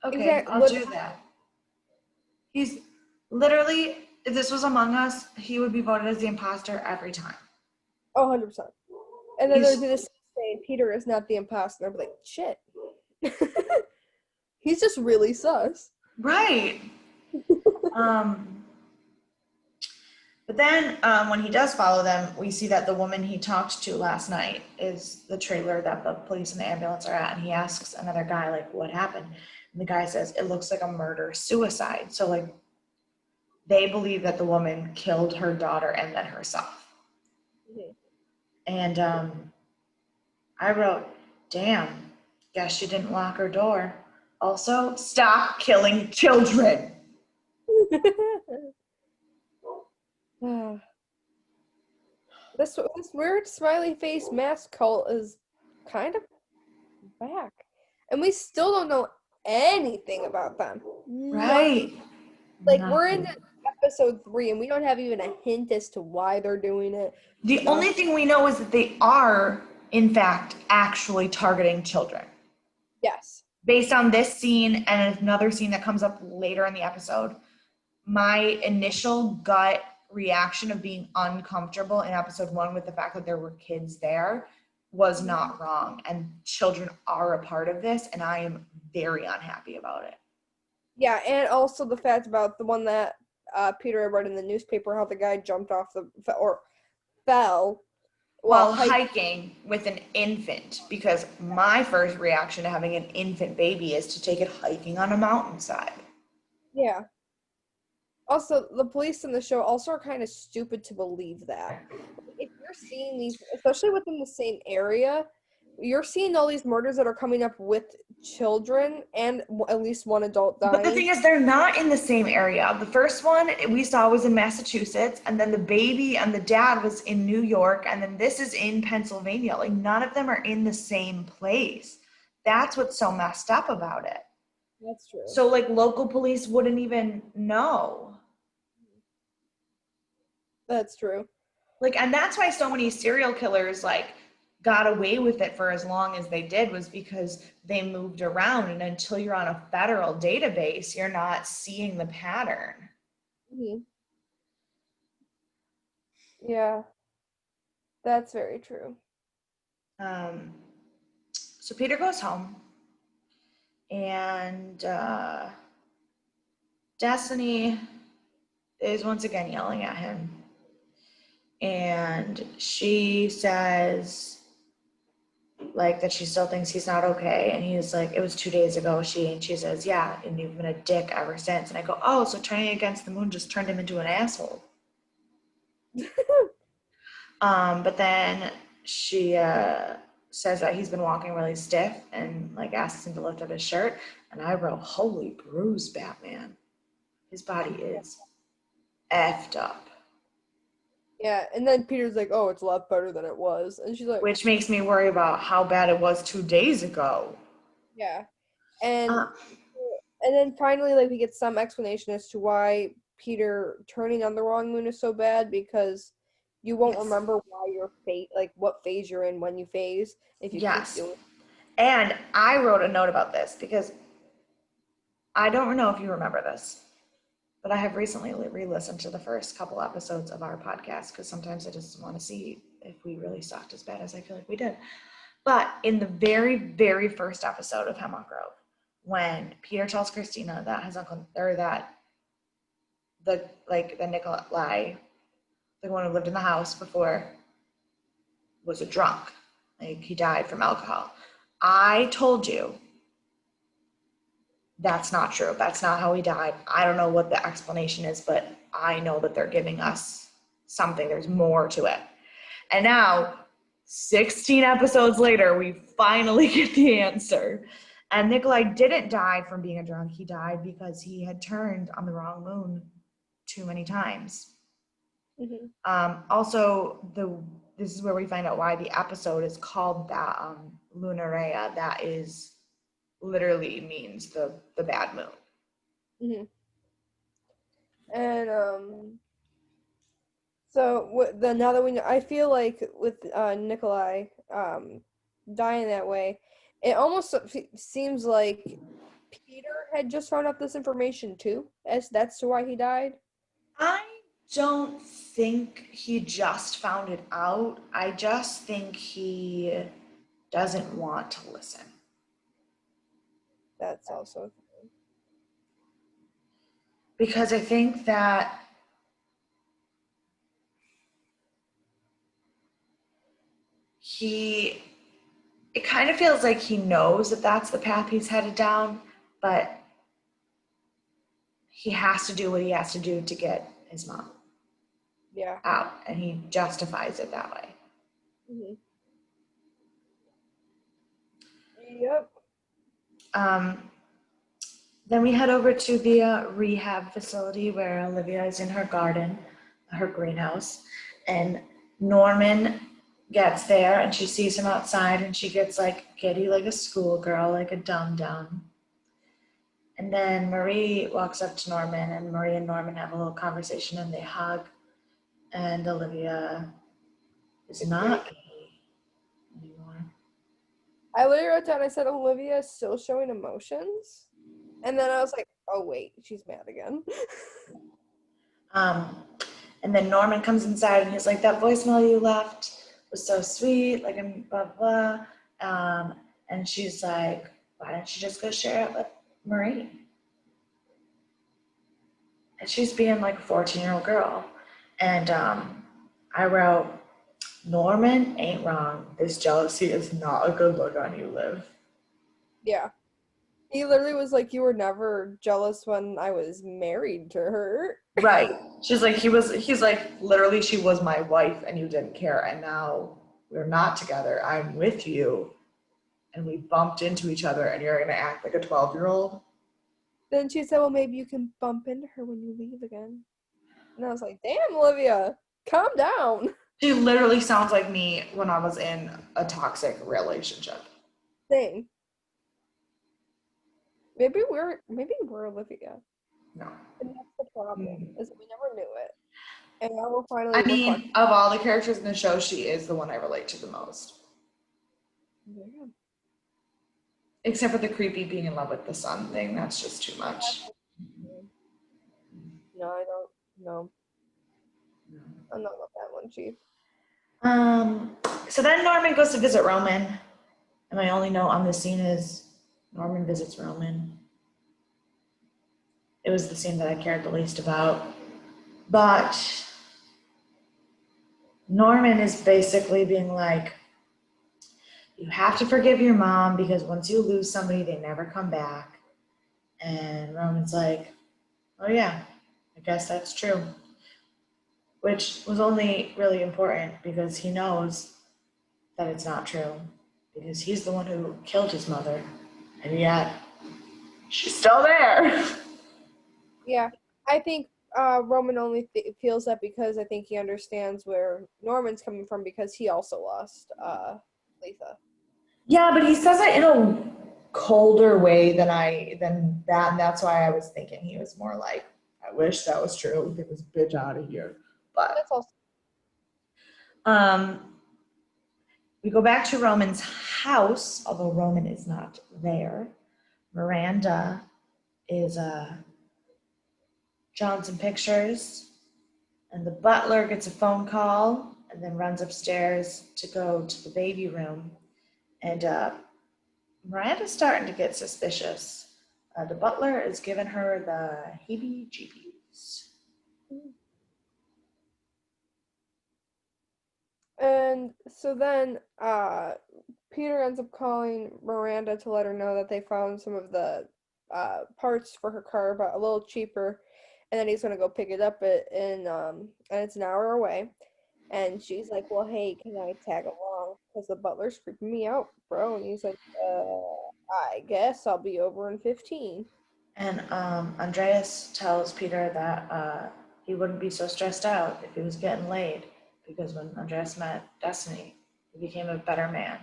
[SPEAKER 1] Okay,
[SPEAKER 2] Exactly.
[SPEAKER 1] I'll do that. He's literally, if this was Among Us, he would be voted as the imposter every time.
[SPEAKER 2] Oh, 100%. And then there'd
[SPEAKER 1] He's
[SPEAKER 2] be this saying, Peter is not the imposter. I'd be like, shit. He's just really sus.
[SPEAKER 1] right. Um, but then when he does follow them, we see that the woman he talked to last night is the trailer that the police and the ambulance are at. And he asks another guy, like, what happened? And the guy says, it looks like a murder suicide. So, like, they believe that the woman killed her daughter and then herself.
[SPEAKER 2] Mhm.
[SPEAKER 1] And I wrote, damn, guess she didn't lock her door. Also, stop killing children.
[SPEAKER 2] This weird smiley face mask cult is kind of back. And we still don't know anything about them. Nothing.
[SPEAKER 1] Right?
[SPEAKER 2] Like, we're in
[SPEAKER 1] Nothing.
[SPEAKER 2] episode 3 and we don't have even a hint as to why they're doing it.
[SPEAKER 1] The only thing we know is that they are, in fact, actually targeting children.
[SPEAKER 2] Yes.
[SPEAKER 1] Based on this scene and another scene that comes up later in the episode, my initial gut reaction of being uncomfortable in episode 1 with the fact that there were kids there was not wrong. And children are a part of this, and I am very unhappy about it.
[SPEAKER 2] Yeah, and also the fact about the one that Peter read in the newspaper, how the guy jumped off or fell while
[SPEAKER 1] while
[SPEAKER 2] hiking.
[SPEAKER 1] hiking with an infant, because my first reaction to having an infant baby is to take it hiking on a mountainside.
[SPEAKER 2] Yeah. Also, the police in the show also are kind of stupid to believe that. If you're seeing these, especially within the same area, you're seeing all these murders that are coming up with children and at least one adult
[SPEAKER 1] But the
[SPEAKER 2] dying.
[SPEAKER 1] thing is, they're not in the same area. The first one we saw was in Massachusetts, and then the baby and the dad was in New York, and then this is in Pennsylvania. Like, none of them are in the same place. That's what's so messed up about it.
[SPEAKER 2] That's true.
[SPEAKER 1] So, like, local police wouldn't even know.
[SPEAKER 2] That's true.
[SPEAKER 1] Like, and that's why so many serial killers, like, got away with it for as long as they did, was because they moved around, and until you're on a federal database, you're not seeing the pattern.
[SPEAKER 2] Hmm. Yeah, that's very true.
[SPEAKER 1] um, so Peter goes home, and Destiny is once again yelling at him, and she says like that she still thinks he's not okay, and he's like, it was 2 days ago. She says, yeah, and you've been a dick ever since. And I go, oh, so turning against the moon just turned him into an asshole. But then she says that he's been walking really stiff, and like asks him to lift up his shirt, and I wrote, holy bruise, Batman. His body is effed up.
[SPEAKER 2] Yeah, and then Peter's like, "Oh, it's a lot better than it was," and she's like,
[SPEAKER 1] Which makes me worry about how bad it was 2 days ago.
[SPEAKER 2] "Yeah," and
[SPEAKER 1] Uh,
[SPEAKER 2] and then finally, like, we get some explanation as to why Peter turning on the wrong moon is so bad because you won't
[SPEAKER 1] yes.
[SPEAKER 2] remember why your fate, like what phase you're in when you phase, if you keep
[SPEAKER 1] Yes.
[SPEAKER 2] doing.
[SPEAKER 1] And I wrote a note about this because I don't know if you remember this, but I have recently re-listened to the first couple episodes of our podcast because sometimes I just want to see if we really sucked as bad as I feel like we did. But in the very, very first episode of Hemlock Grove, when Peter tells Christina that his uncle, or that the Nikolai, the one who lived in the house before, was a drunk, like he died from alcohol. I told you that's not true. That's not how he died. I don't know what the explanation is, but I know that they're giving us something. There's more to it. And now, 16 episodes later, we finally get the answer. And Nikolai didn't die from being a drunk. He died because he had turned on the wrong moon too many times.
[SPEAKER 2] Mm-hmm.
[SPEAKER 1] This is where we find out why the episode is called that, Lunaria. That is literally means the bad moon.
[SPEAKER 2] Mm-hmm. And so the now that we know, I feel like with Nikolai dying that way, it almost seems like Peter had just found out this information too, as that's to why he died.
[SPEAKER 1] I don't think he just found it out. I just think he doesn't want to listen.
[SPEAKER 2] That's also.
[SPEAKER 1] Because I think that it kind of feels like he knows that that's the path he's headed down, but he has to do what he has to do to get his mom
[SPEAKER 2] Yeah.
[SPEAKER 1] out, and he justifies it that way.
[SPEAKER 2] Hmm. Yep.
[SPEAKER 1] Um, then we head over to the rehab facility where Olivia is in her garden, her greenhouse, and Norman gets there and she sees him outside and she gets like giddy like a schoolgirl, like a dum-dum. And then Marie walks up to Norman and Marie and Norman have a little conversation and they hug, and Olivia is not giddy anymore.
[SPEAKER 2] I literally wrote down, I said, Olivia is still showing emotions. And then I was like, oh, wait, she's mad again.
[SPEAKER 1] Um, and then Norman comes inside and he's like, that voicemail you left was so sweet, like, and blah, blah. And she's like, why don't you just go share it with Marie? And she's being like a 14-year-old girl. And I wrote, Norman ain't wrong. This jealousy is not a good look on you, Liv.
[SPEAKER 2] Yeah. He literally was like, you were never jealous when I was married to her.
[SPEAKER 1] Right. He's like, literally, she was my wife and you didn't care. And now we're not together. I'm with you. And we bumped into each other and you're going to act like a 12-year-old.
[SPEAKER 2] Then she said, well, maybe you can bump into her when you leave again. And I was like, damn, Olivia, calm down.
[SPEAKER 1] She literally sounds like me when I was in a toxic relationship.
[SPEAKER 2] Thing. Maybe we're Olivia.
[SPEAKER 1] No.
[SPEAKER 2] And that's the problem, is that we never knew it. And now we're finally
[SPEAKER 1] I
[SPEAKER 2] reflecting.
[SPEAKER 1] mean, of all the characters in the show, she is the one I relate to the most.
[SPEAKER 2] Yeah.
[SPEAKER 1] Except for the creepy being in love with the son thing. That's just too much.
[SPEAKER 2] No, I don't. No, I'm not with that one, Chief.
[SPEAKER 1] So then Norman goes to visit Roman. And my only note on this scene is Norman visits Roman. It was the scene that I cared the least about. But Norman is basically being like, you have to forgive your mom because once you lose somebody, they never come back. And Roman's like, oh yeah, I guess that's true. Which was only really important because he knows that it's not true. Because he's the one who killed his mother. And yet, she's still there.
[SPEAKER 2] Yeah, I think Roman only feels that because I think he understands where Norman's coming from because he also lost Letha.
[SPEAKER 1] Yeah, but he says it in a colder way than that, and that's why I was thinking he was more like, I wish that was true. Get this bitch out of here. But
[SPEAKER 2] That's also
[SPEAKER 1] um, we go back to Roman's house, although Roman is not there. Miranda is drawing some pictures, and the butler gets a phone call and then runs upstairs to go to the baby room. And Miranda's starting to get suspicious. The butler is giving her the heebie-jeebies.
[SPEAKER 2] And so then Peter ends up calling Miranda to let her know that they found some of the parts for her car, but a little cheaper, and then he's gonna go pick it up and it's an hour away. And she's like, well, hey, can I tag along? Because the butler's creeping me out, bro. And he's like, I guess I'll be over in 15.
[SPEAKER 1] And Andreas tells Peter that he wouldn't be so stressed out if he was getting laid, because when Andreas met Destiny, he became a better man.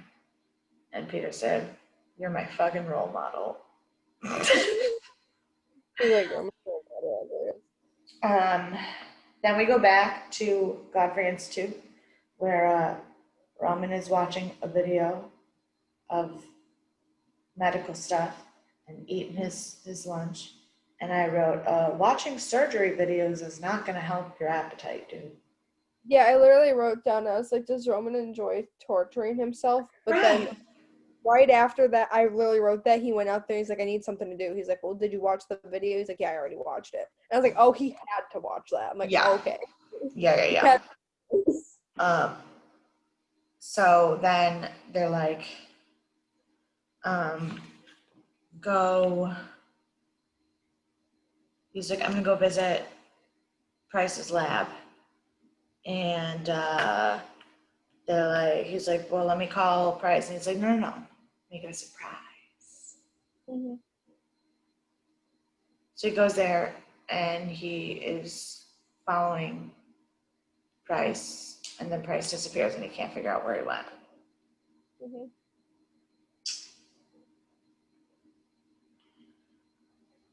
[SPEAKER 1] And Peter said, you're my fucking role model.
[SPEAKER 2] He's like, I'm so
[SPEAKER 1] Then we go back to Godfrey Institute, where Raman is watching a video of medical stuff and eating his lunch. And I wrote, watching surgery videos is not going to help your appetite, dude.
[SPEAKER 2] Yeah, I literally wrote down, I was like, does Roman enjoy torturing himself? But then right after that, I literally wrote that. He went out there, he's like, I need something to do. He's like, well, did you watch the video? He's like, yeah, I already watched it. And I was like, oh, he had to watch that. I'm like,
[SPEAKER 1] Yeah.
[SPEAKER 2] okay.
[SPEAKER 1] Yeah. So then they're like, go. He's like, I'm gonna go visit Price's lab. And they're like, he's like, well, let me call Price. And he's like, no, make it a surprise.
[SPEAKER 2] Mm-hmm.
[SPEAKER 1] So he goes there and he is following Price, and then Price disappears and he can't figure out where he went.
[SPEAKER 2] Mm-hmm.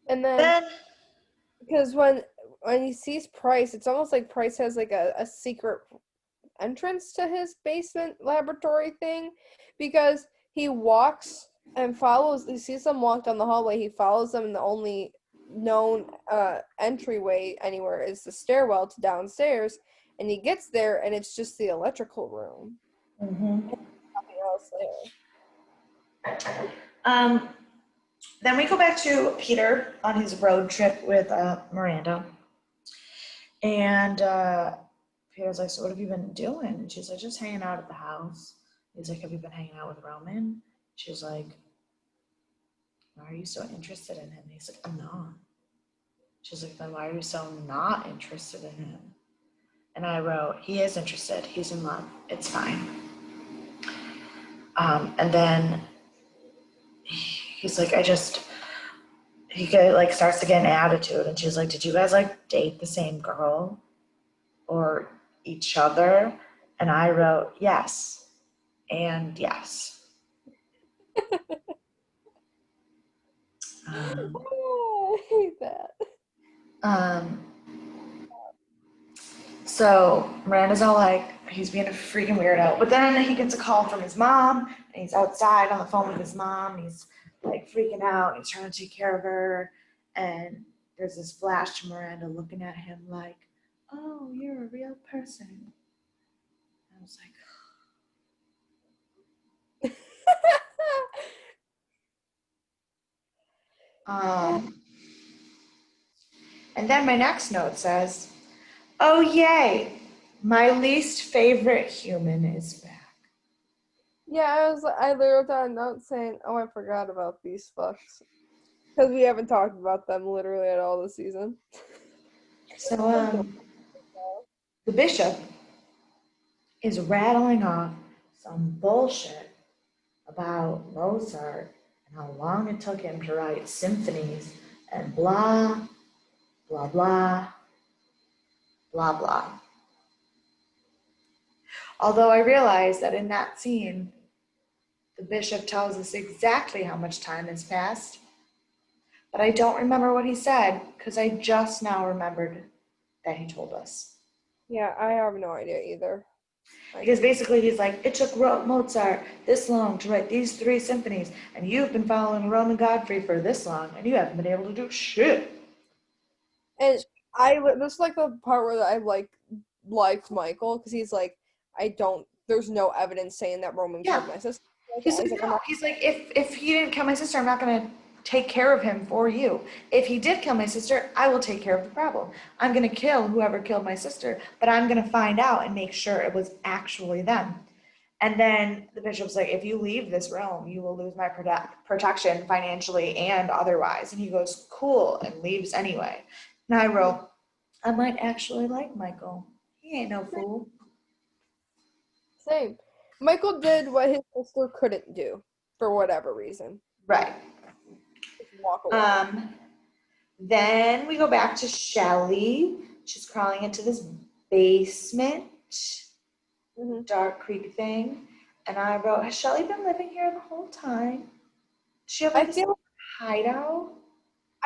[SPEAKER 2] And then because when he sees Price, it's almost like Price has like a secret entrance to his basement laboratory thing, because he walks and follows, he sees them walk down the hallway, he follows them, and the only known entryway anywhere is the stairwell to downstairs, and he gets there and it's just the electrical room.
[SPEAKER 1] Mm-hmm.
[SPEAKER 2] Nothing else there.
[SPEAKER 1] Then we go back to Peter on his road trip with Miranda. And Peter's like, so what have you been doing? And she's like, just hanging out at the house. He's like, have you been hanging out with Roman? She's like, why are you so interested in him? And he's like, I'm not. She's like, then why are you so not interested in him? And I wrote, he is interested. He's in love. It's fine. And then he's like, he starts to get an attitude. And she's like, did you guys like date the same girl or each other? And I wrote, yes. And yes.
[SPEAKER 2] Oh, I hate that.
[SPEAKER 1] So Miranda's all like, he's being a freaking weirdo. But then he gets a call from his mom, and he's outside on the phone with his mom. And he's like freaking out. And he's trying to take care of her. And there's this flash to Miranda looking at him like, oh, you're a real person. I was like, and then my next note says, oh, yay, my least favorite human is back.
[SPEAKER 2] Yeah, I wrote down a note saying, oh, I forgot about these fucks. Because we haven't talked about them literally at all this season.
[SPEAKER 1] So, the bishop is rattling off some bullshit about Mozart and how long it took him to write symphonies and blah, blah, blah, blah, blah. Although I realize that in that scene, the bishop tells us exactly how much time has passed, but I don't remember what he said because I just now remembered that he told us.
[SPEAKER 2] Yeah, I have no idea either.
[SPEAKER 1] Because basically he's like, it took Mozart this long to write these 3 symphonies, and you've been following Roman Godfrey for this long, and you haven't been able to do shit.
[SPEAKER 2] And this is like the part where I liked Michael, because he's like, there's no evidence saying that Roman killed my sister.
[SPEAKER 1] He's like, no. He's like, if he didn't kill my sister, I'm not gonna take care of him for you. If he did kill my sister, I will take care of the problem. I'm gonna kill whoever killed my sister, but I'm gonna find out and make sure it was actually them. And then the bishop's like, if you leave this realm, you will lose my protection financially and otherwise. And he goes, cool, and leaves anyway. And I wrote, I might actually like Michael. He ain't no fool.
[SPEAKER 2] Same. Michael did what his sister couldn't do, for whatever reason.
[SPEAKER 1] Right.
[SPEAKER 2] Just walk away.
[SPEAKER 1] Then we go back to Shelly. She's crawling into this basement, dark creek thing. And I wrote, has Shelly been living here the whole time? Does she have like this hideout?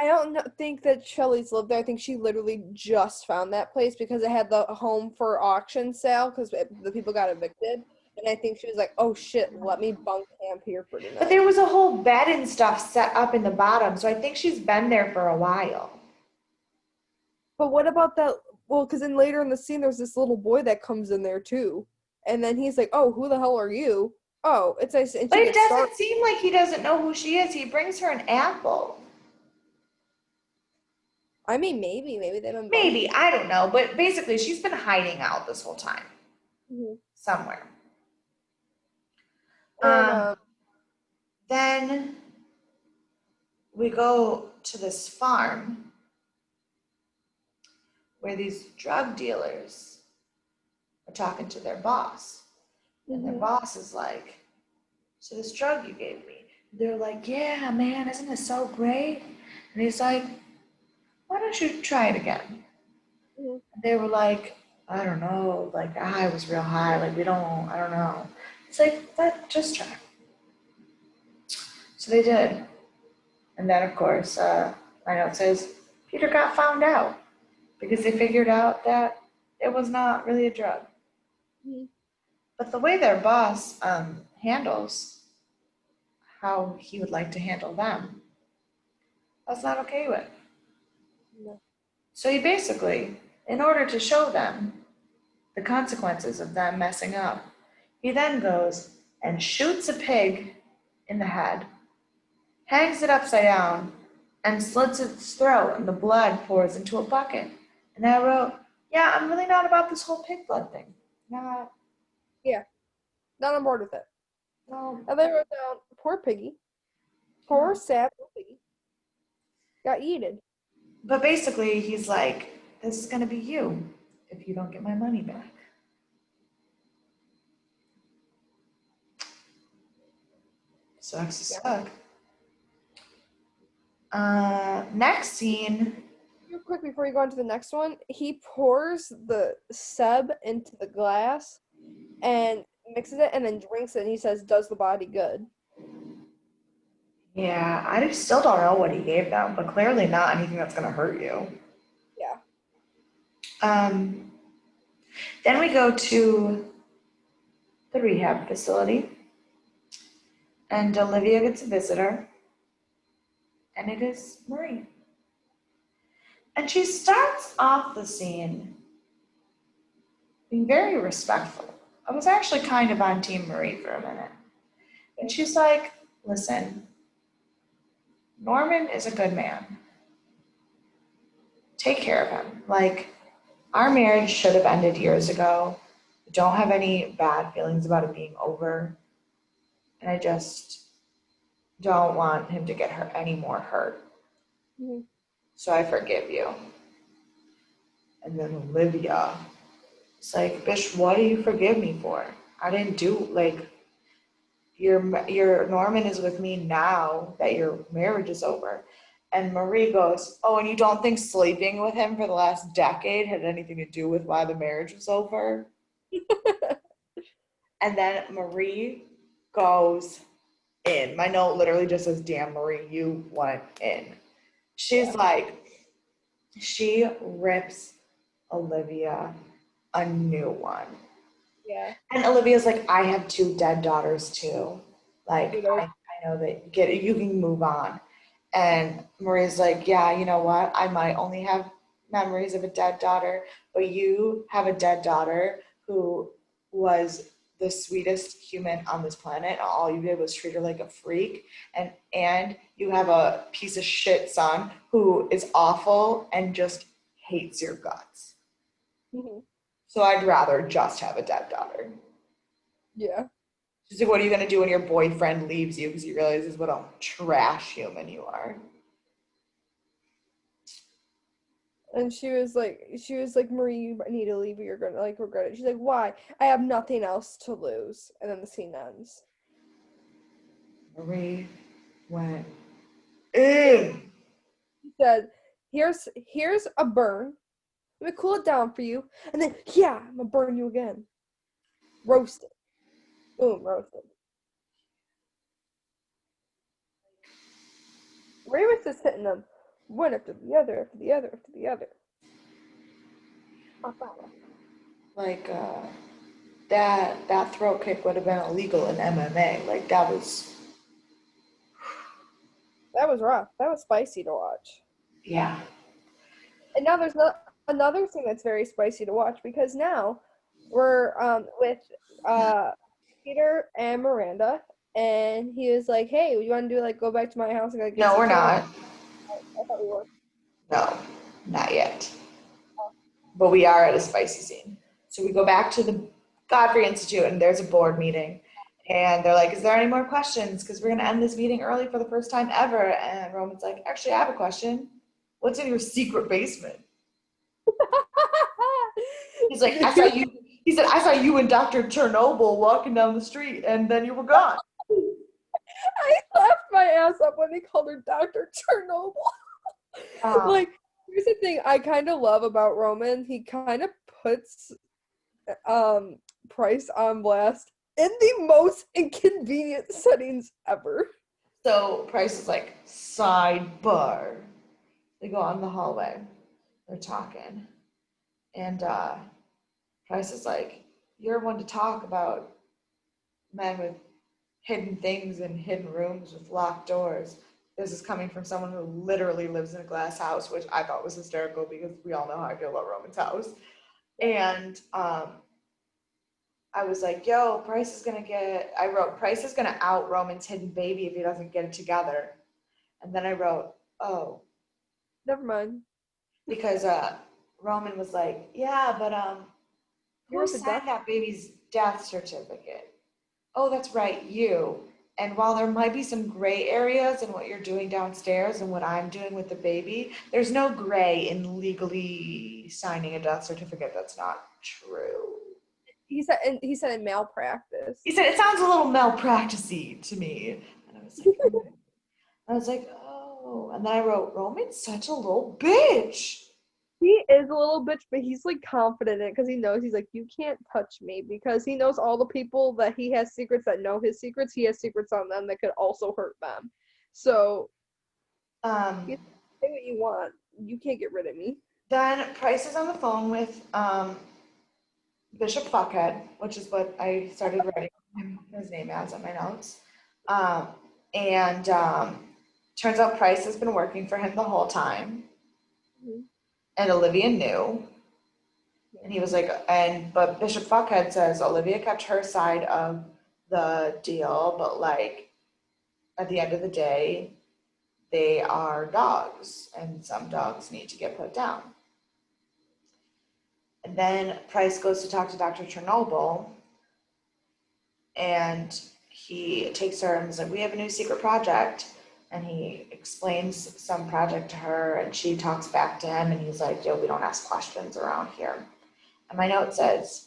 [SPEAKER 2] I don't think that Shelly's lived there. I think she literally just found that place because it had the home for auction sale because the people got evicted. And I think she was like, oh shit, let me bunk camp here for tonight.
[SPEAKER 1] But there was a whole bed and stuff set up in the bottom, so I think she's been there for a while.
[SPEAKER 2] But what about that? Well, because then later in the scene, there's this little boy that comes in there too. And then he's like, oh, who the hell are you? Oh, it's nice.
[SPEAKER 1] But it doesn't seem like he doesn't know who she is. He brings her an apple.
[SPEAKER 2] I mean, maybe they've been.
[SPEAKER 1] Maybe, I don't know. But basically, she's been hiding out this whole time. Somewhere.
[SPEAKER 2] And,
[SPEAKER 1] then we go to this farm where these drug dealers are talking to their boss. And their boss is like, so this drug you gave me. They're like, yeah, man, isn't it so great? And he's like, why don't you try it again? They were like, I don't know, like I was real high, like I don't know. It's like, just try. So they did. And then of course, my note says, Peter got found out because they figured out that it was not really a drug. But the way their boss handles how he would like to handle them, that's not okay with.
[SPEAKER 2] No.
[SPEAKER 1] So he basically, in order to show them the consequences of them messing up, he then goes and shoots a pig in the head, hangs it upside down, and slits its throat, and the blood pours into a bucket. And I wrote, Yeah, I'm really not about this whole pig blood thing. Not,
[SPEAKER 2] Yeah, not on board with it.
[SPEAKER 1] no.
[SPEAKER 2] And they wrote down, poor piggy,
[SPEAKER 1] Yeah.
[SPEAKER 2] poor sad piggy, got yeeted.
[SPEAKER 1] But basically, he's like, this is going to be you if you don't get my money back. Sucks to
[SPEAKER 2] Yeah.
[SPEAKER 1] suck. Next scene.
[SPEAKER 2] Real quick before you go on to the next one, he pours the Seb into the glass and mixes it and then drinks it and he says, does the body good?
[SPEAKER 1] Yeah, I still don't know what he gave them, but clearly not anything that's going to hurt you.
[SPEAKER 2] Yeah.
[SPEAKER 1] Um, then we go to the rehab facility, and Olivia gets a visitor, and it is Marie. And she starts off the scene being very respectful. I was actually kind of on Team Marie for a minute. And she's like, listen, Norman is a good man. Take care of him. Like, our marriage should have ended years ago. I don't have any bad feelings about it being over. And I just don't want him to get hurt any more hurt.
[SPEAKER 2] Mhm.
[SPEAKER 1] So I forgive you. And then Olivia, it's like, bitch, what do you forgive me for? I didn't do, like, your Norman is with me now that your marriage is over. And Marie goes, oh, and you don't think sleeping with him for the last decade had anything to do with why the marriage was over? And then Marie goes in. My note literally just says, damn, Marie, you went in. She's
[SPEAKER 2] Yeah.
[SPEAKER 1] like, she rips Olivia a new one.
[SPEAKER 2] Yeah.
[SPEAKER 1] And Olivia's like, I have two dead daughters too. Like,
[SPEAKER 2] Dude, I was,
[SPEAKER 1] I know that, get it, you can move on. And Marie's like, yeah, you know what? I might only have memories of a dead daughter, but you have a dead daughter who was the sweetest human on this planet. And all you did was treat her like a freak. And you have a piece of shit son who is awful and just hates your guts.
[SPEAKER 2] mhm.
[SPEAKER 1] So I'd rather just have a dead daughter.
[SPEAKER 2] Yeah.
[SPEAKER 1] She's like, what are you gonna do when your boyfriend leaves you because he realizes what a trash human you are?
[SPEAKER 2] And she was like, Marie, you need to leave or you're gonna like regret it. She's like, why? I have nothing else to lose. And then the scene ends.
[SPEAKER 1] Marie went in.
[SPEAKER 2] He said, here's a burn. Let me cool it down for you. And then yeah, I'm gonna burn you again. Roasted. Boom, roasted. Ray was just hitting them one after the other, after the other, after the other.
[SPEAKER 1] Like that throat kick would have been illegal in MMA. Like that was,
[SPEAKER 2] That was rough. That was spicy to watch.
[SPEAKER 1] yeah.
[SPEAKER 2] And now there's another thing that's very spicy to watch because now we're with uh Peter and Miranda, and he was like, "Hey, you want to do like go back to my house and like get
[SPEAKER 1] No,
[SPEAKER 2] some
[SPEAKER 1] we're
[SPEAKER 2] candy?"
[SPEAKER 1] not.
[SPEAKER 2] I thought we were.
[SPEAKER 1] No, not yet. But we are at a spicy scene. So we go back to the Godfrey Institute and there's a board meeting. And they're like, is there any more questions? Because we're going to end this meeting early for the first time ever. And Roman's like, actually, I have a question. What's in your secret basement? He's like, I saw you. He said, I saw you and Dr. Chernobyl walking down the street and then you were gone.
[SPEAKER 2] I laughed my ass up when they called her Dr. Chernobyl.
[SPEAKER 1] Um,
[SPEAKER 2] Like, here's the thing I kind of love about Roman. He kind of puts um Price on blast in the most inconvenient settings ever.
[SPEAKER 1] so Price is like, sidebar. They go out in the hallway. They're talking. And Price is like, you're one to talk about men with hidden things in hidden rooms with locked doors. This is coming from someone who literally lives in a glass house, which I thought was hysterical because we all know how I feel about Roman's house. And I was like, yo, I wrote, Price is gonna out Roman's hidden baby if he doesn't get it together. And then I wrote, oh,
[SPEAKER 2] Never mind.
[SPEAKER 1] because Roman was like, yeah, but
[SPEAKER 2] You're
[SPEAKER 1] who
[SPEAKER 2] at the death.
[SPEAKER 1] signed that baby's death certificate? Oh, that's right, you. And while there might be some gray areas in what you're doing downstairs and what I'm doing with the baby, there's no gray in legally signing a death certificate. That's not true.
[SPEAKER 2] He said in malpractice.
[SPEAKER 1] He said it sounds a little malpracticey to me. And I was like, "Mm." I was like, oh. And then I wrote, Roman's such a little bitch.
[SPEAKER 2] He is a little bitch, but he's like confident in it because he knows he's like, you can't touch me because he knows all the people that he has secrets that know his secrets. He has secrets on them that could also hurt them. So
[SPEAKER 1] Um,
[SPEAKER 2] you say what you want. You can't get rid of me.
[SPEAKER 1] then Price is on the phone with Bishop Fuckhead, which is what I started writing his name as on my notes. Um, and turns out Price has been working for him the whole time.
[SPEAKER 2] Mhm.
[SPEAKER 1] And Olivia knew. And he was like, but Bishop Fuckhead says Olivia kept her side of the deal, but like at the end of the day, they are dogs, and some dogs need to get put down. And then Price goes to talk to Dr. Chernobyl, and he takes her and is like, we have a new secret project. And he explains some project to her, and she talks back to him, and he's like, yo, we don't ask questions around here. And my note says,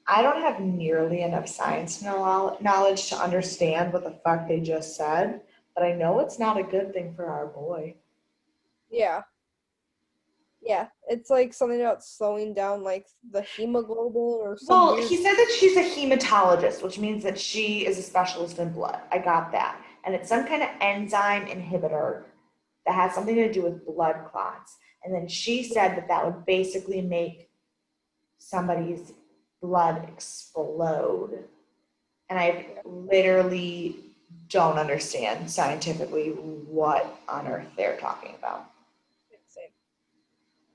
[SPEAKER 1] I don't have nearly enough science knowledge to understand what the fuck they just said, but I know it's not a good thing for our boy.
[SPEAKER 2] Yeah. Yeah. It's like something about slowing down like the hemoglobin or some
[SPEAKER 1] Well,
[SPEAKER 2] weird.
[SPEAKER 1] he said that she's a hematologist, which means that she is a specialist in blood. I got that. And it's some kind of enzyme inhibitor that has something to do with blood clots. And then she said that that would basically make somebody's blood explode. And I literally don't understand scientifically what on earth they're talking about.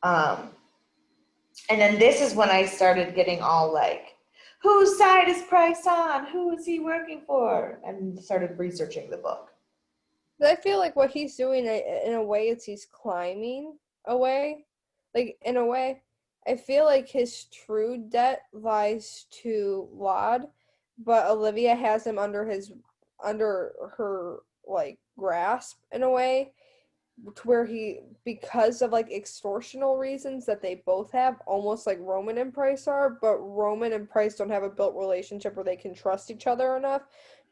[SPEAKER 1] Um, and then this is when I started getting all like, whose side is Price on? Who is he working for? And started researching the book.
[SPEAKER 2] But I feel like what he's doing in a way is he's climbing away. Like in a way, I feel like his true debt lies to Laud, but Olivia has him under her like grasp in a way to where he because of like extortional reasons that they both have, almost like Roman and Price are, but Roman and Price don't have a built relationship where they can trust each other enough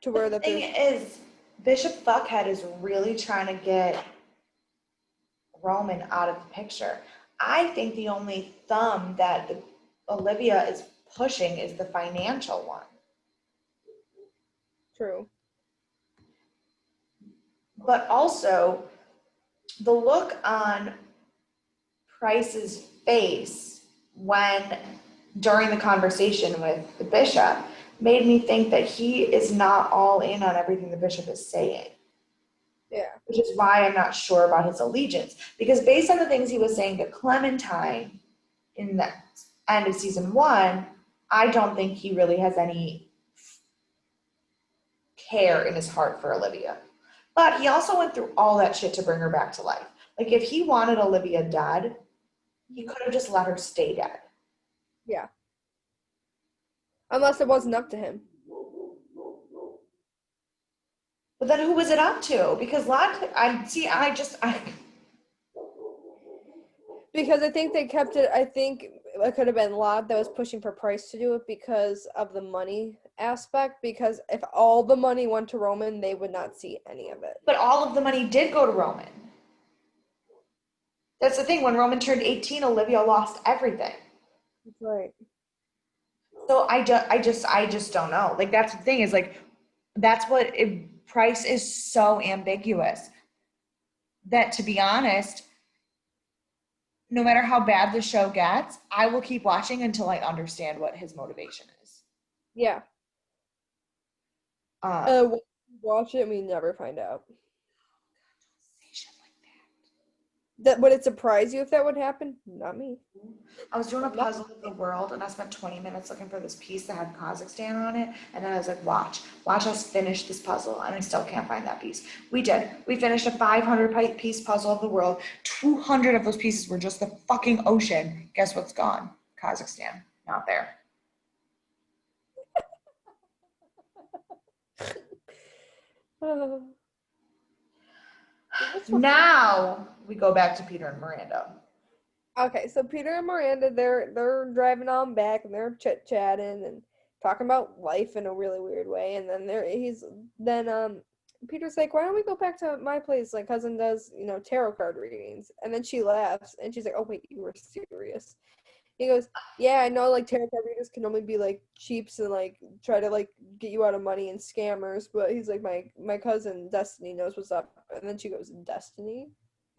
[SPEAKER 2] to
[SPEAKER 1] The
[SPEAKER 2] where that
[SPEAKER 1] thing
[SPEAKER 2] there's
[SPEAKER 1] is, Bishop Fuckhead is really trying to get Roman out of the picture. I think the only thumb that Olivia is pushing is the financial one.
[SPEAKER 2] true.
[SPEAKER 1] But also, the look on Price's face when during the conversation with the bishop made me think that he is not all in on everything the bishop is saying,
[SPEAKER 2] Yeah.
[SPEAKER 1] which is why I'm not sure about his allegiance. Because based on the things he was saying to Clementine in the end of season one, I don't think he really has any care in his heart for Olivia. But he also went through all that shit to bring her back to life. Like if he wanted Olivia dead, he could have just let her stay dead.
[SPEAKER 2] Yeah. Unless it wasn't up to him.
[SPEAKER 1] But then who was it up to? Because I
[SPEAKER 2] Because I think they kept it, I think it could have been Lod that was pushing for Price to do it because of the money aspect. Because if all the money went to Roman, they would not see any of it.
[SPEAKER 1] but all of the money did go to Roman. That's the thing. When Roman turned 18, Olivia lost everything.
[SPEAKER 2] That's right.
[SPEAKER 1] So I just don't know. Like that's the thing is like that's what Price is so ambiguous that to be honest, no matter how bad the show gets, I will keep watching until I understand what his motivation is.
[SPEAKER 2] Yeah.
[SPEAKER 1] Um,
[SPEAKER 2] When we watch it, we never find out.
[SPEAKER 1] say shit like that.
[SPEAKER 2] That would it surprise you if that would happen? Not me.
[SPEAKER 1] I was doing a
[SPEAKER 2] I'm not.
[SPEAKER 1] puzzle of the world and I spent 20 minutes looking for this piece that had Kazakhstan on it. And then I was like, watch us finish this puzzle. And I still can't find that piece. We did. We finished a 500 piece puzzle of the world. 200 of those pieces were just the fucking ocean. Guess what's gone? Kazakhstan. Not there. Now we go back to Peter and Miranda.
[SPEAKER 2] Okay, so Peter and Miranda, they're driving on back and they're chit-chatting and talking about life in a really weird way. And then Peter's like, why don't we go back to my place? Like cousin does, tarot card readings. And then she laughs and she's like, oh wait, you were serious. He goes, yeah, I know like tarot card readers can only be like cheaps and like try to like get you out of money and scammers, but he's like, my cousin Destiny knows what's up. And then she goes, Destiny?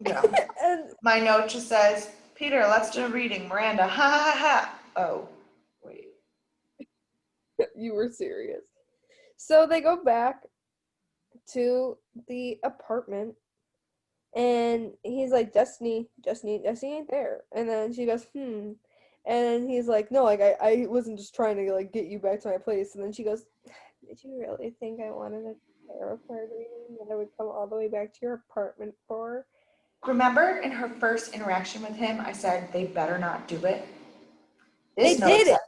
[SPEAKER 1] Yeah.
[SPEAKER 2] And
[SPEAKER 1] My note just says, Peter, let's do a reading. Miranda, ha ha ha. Oh, wait.
[SPEAKER 2] you were serious. So they go back to the apartment and he's like, Destiny ain't there. And then she goes, And he's like, no, like I wasn't just trying to like get you back to my place. And then she goes, did you really think I wanted a tarot card reading that I would come all the way back to your apartment for?
[SPEAKER 1] Remember in her first interaction with him, I said they better not do it.
[SPEAKER 2] They did it.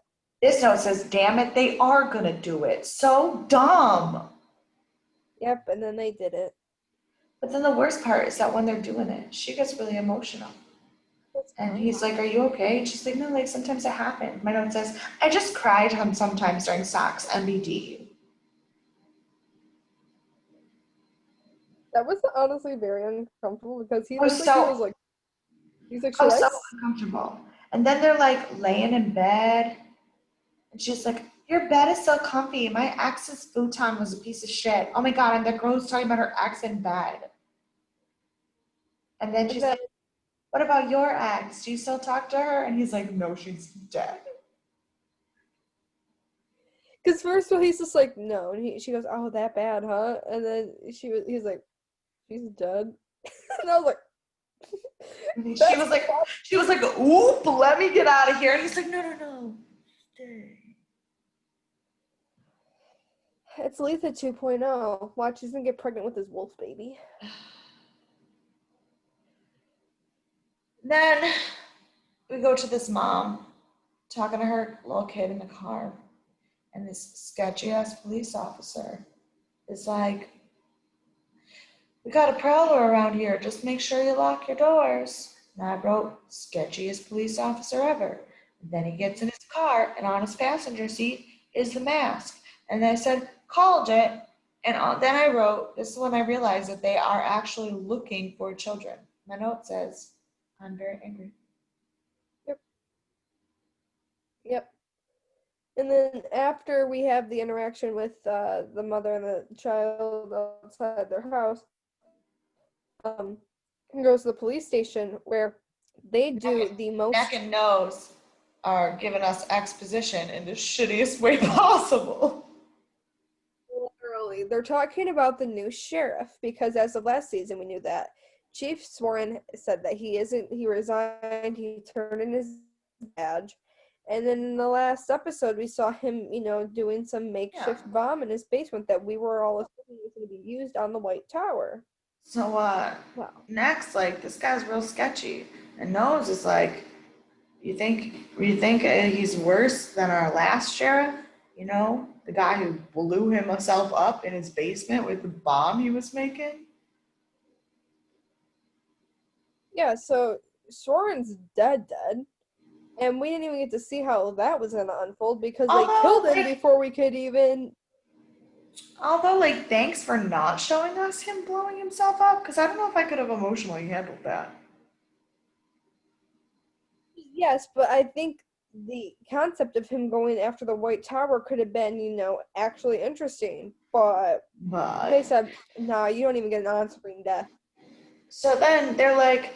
[SPEAKER 1] This note says, damn it, they are gonna do it. So dumb.
[SPEAKER 2] Yep, and then they did it.
[SPEAKER 1] But then the worst part is that when they're doing it, she gets really emotional. And he's like, are you okay? And she's like, no, like sometimes it happens. My note says, I just cried sometimes during socks, MBD.
[SPEAKER 2] That was honestly very uncomfortable because he
[SPEAKER 1] I was
[SPEAKER 2] looked like he was like, he's like, should I?
[SPEAKER 1] so uncomfortable. And then they're like laying in bed. And she's like, your bed is so comfy. My ex's futon was a piece of shit. Oh my God. And the girl's talking about her ex in bed. And then she's like, what about your ex? Do you still talk to her? And he's like, no, she's dead.
[SPEAKER 2] Because first of all, he's just like, no. And she goes, oh, that bad, huh? And then he's like, she's dead. And I was like,
[SPEAKER 1] she was like, oop, let me get out of here. And he's like, no, stay.
[SPEAKER 2] It's Letha 2.0. Watch, he's gonna get pregnant with his wolf baby.
[SPEAKER 1] Then we go to this mom talking to her little kid in the car. And this sketchy ass police officer is like, we got a prowler around here. Just make sure you lock your doors. And I wrote, sketchiest police officer ever. And then he gets in his car, and on his passenger seat is the mask. And I said, called it. And then I wrote, this is when I realized that they are actually looking for children. My note says, I'm very angry.
[SPEAKER 2] Yep. And then after we have the interaction with the mother and the child outside their house, he goes to the police station where they do the most.
[SPEAKER 1] Neck and nose are giving us exposition in the shittiest way possible.
[SPEAKER 2] Literally, they're talking about the new sheriff because as of last season, we knew that Chief Sworn said that he resigned, he turned in his badge. And then in the last episode, we saw him, doing some makeshift bomb in his basement that we were all assuming was going to be used on the White Tower.
[SPEAKER 1] So, next, like, this guy's real sketchy. And Nose is like, you think he's worse than our last sheriff? The guy who blew himself up in his basement with the bomb he was making?
[SPEAKER 2] Yeah, so Soren's dead. And we didn't even get to see how that was going to unfold because they killed him before we could even...
[SPEAKER 1] Although, like, thanks for not showing us him blowing himself up, because I don't know if I could have emotionally handled that.
[SPEAKER 2] Yes, but I think the concept of him going after the White Tower could have been, actually interesting. But they said, no, you don't even get an on-screen death.
[SPEAKER 1] So then they're like,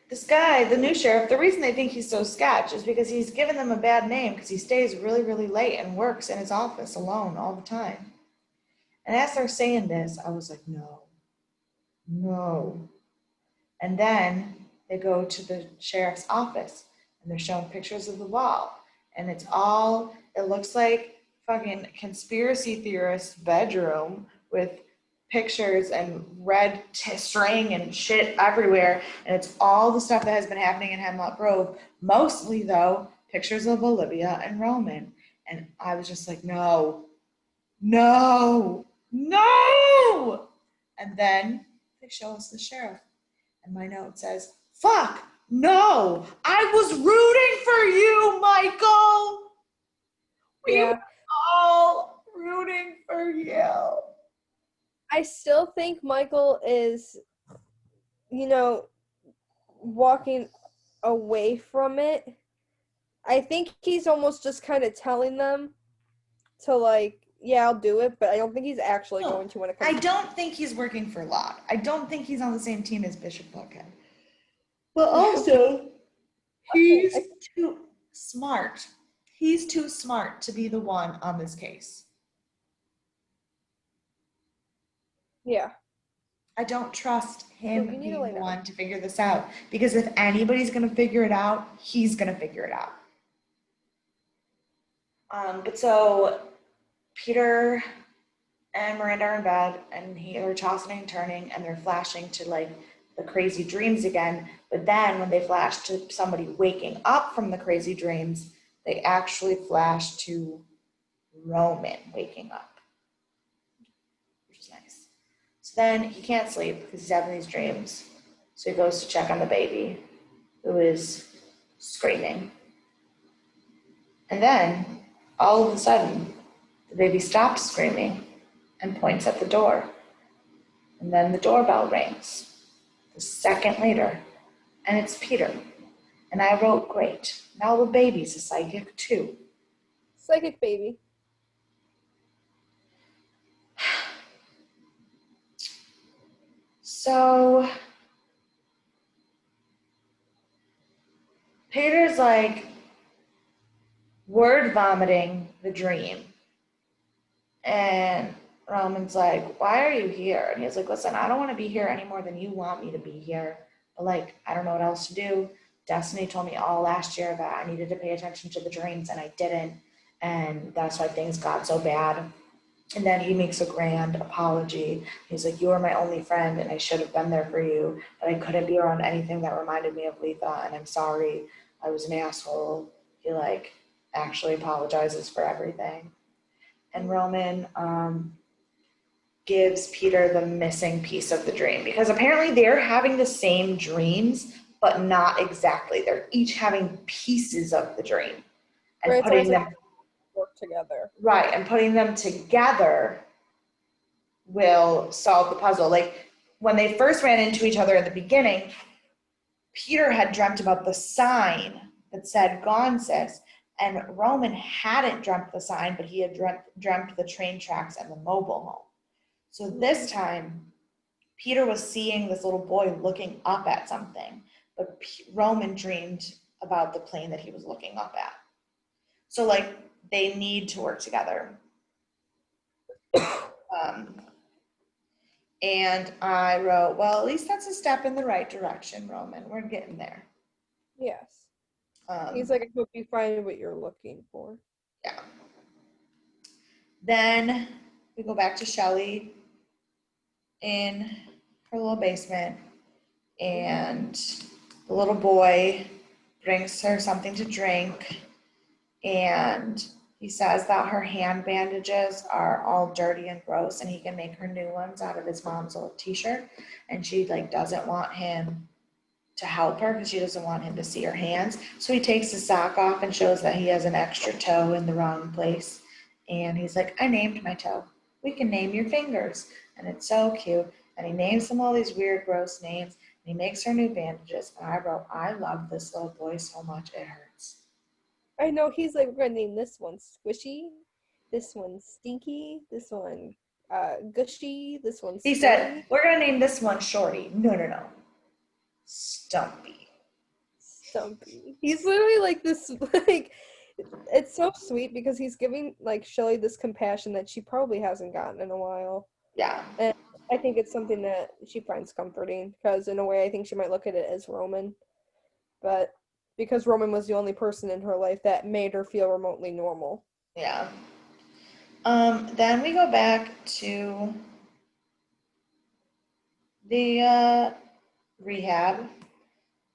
[SPEAKER 1] this guy, the new sheriff, the reason they think he's so sketch is because he's given them a bad name because he stays really, really late and works in his office alone all the time. And as they're saying this, I was like, no. And then they go to the sheriff's office and they're showing pictures of the wall. And it looks like fucking conspiracy theorist bedroom with pictures and red string and shit everywhere. And it's all the stuff that has been happening in Hemlock Grove. Mostly, though, pictures of Olivia and Roman. And I was just like, no, no, no. And then they show us the sheriff. And my note says, fuck, no, I was rooting for you, Michael. We were all rooting for you.
[SPEAKER 2] I still think Michael is, walking away from it. I think he's almost just kind of telling them to, like, yeah, I'll do it, but I don't think he's actually going to when it comes
[SPEAKER 1] I don't think he's working for Locke. I don't think he's on the same team as Bishop Buckhead. But also, he's too smart. He's too smart to be the one on this case.
[SPEAKER 2] Yeah.
[SPEAKER 1] I don't trust him being the one to figure this out. Because if anybody's going to figure it out, he's going to figure it out. But so Peter and Miranda are in bed, and they're tossing and turning, and they're flashing to like the crazy dreams again. But then when they flash to somebody waking up from the crazy dreams, they actually flash to Roman waking up, which is nice. So then he can't sleep because he's having these dreams. So he goes to check on the baby, who is screaming. And then all of a sudden, the baby stops screaming and points at the door. And then the doorbell rings a second later, and it's Peter. And I wrote, great, now the baby's a psychic too.
[SPEAKER 2] Psychic baby.
[SPEAKER 1] So Peter's like word vomiting the dream. And Roman's like, why are you here? And he's like, listen, I don't want to be here any more than you want me to be here. But like, I don't know what else to do. Destiny told me all last year that I needed to pay attention to the dreams, and I didn't. And that's why things got so bad. And then he makes a grand apology. He's like, you were my only friend, and I should have been there for you, but I couldn't be around anything that reminded me of Letha, and I'm sorry. I was an asshole. He like actually apologizes for everything. And Roman gives Peter the missing piece of the dream, because apparently they're having the same dreams, but not exactly. They're each having pieces of the dream and putting them
[SPEAKER 2] work together.
[SPEAKER 1] Right, and putting them together will solve the puzzle. Like when they first ran into each other in the beginning, Peter had dreamt about the sign that said "Gone, sis," and Roman hadn't dreamt the sign, but he had dreamt the train tracks and the mobile home. So this time, Peter was seeing this little boy looking up at something, but Roman dreamed about the plane that he was looking up at. So like they need to work together. And I wrote, well, at least that's a step in the right direction, Roman. We're getting there.
[SPEAKER 2] Yes. He's like, I hope you find what you're looking for.
[SPEAKER 1] Yeah. Then we go back to Shelly in her little basement, and the little boy brings her something to drink, and he says that her hand bandages are all dirty and gross, and he can make her new ones out of his mom's old t-shirt. And she like doesn't want him to help her because she doesn't want him to see her hands. So he takes his sock off and shows that he has an extra toe in the wrong place. And he's like, I named my toe. We can name your fingers. And it's so cute. And he names them all these weird, gross names. And he makes her new bandages. And I wrote, I love this little boy so much, it hurts.
[SPEAKER 2] I know, he's like, we're going to name this one Squishy, this one Stinky, this one Gushy, this one
[SPEAKER 1] He said, we're going to name this one Shorty. No. Stumpy.
[SPEAKER 2] He's literally like this, like, it's so sweet because he's giving like Shelly this compassion that she probably hasn't gotten in a while.
[SPEAKER 1] Yeah.
[SPEAKER 2] And I think it's something that she finds comforting because, in a way, I think she might look at it as Roman. But because Roman was the only person in her life that made her feel remotely normal.
[SPEAKER 1] Yeah. Then we go back to the rehab,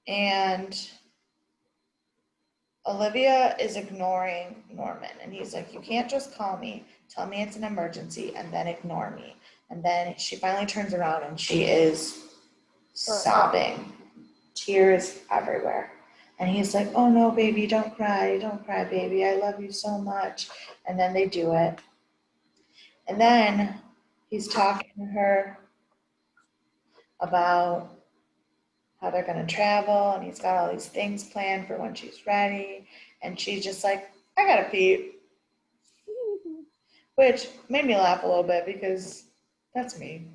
[SPEAKER 1] and Olivia is ignoring Norman, and he's like, "You can't just call me, tell me it's an emergency, and then ignore me." And then she finally turns around and she is sobbing, tears everywhere. And he's like, "Oh no, baby, don't cry, baby. I love you so much." And then they do it. And then he's talking to her about how they're going to travel, and he's got all these things planned for when she's ready. And she's just like, "I gotta pee," which made me laugh a little bit because that's me.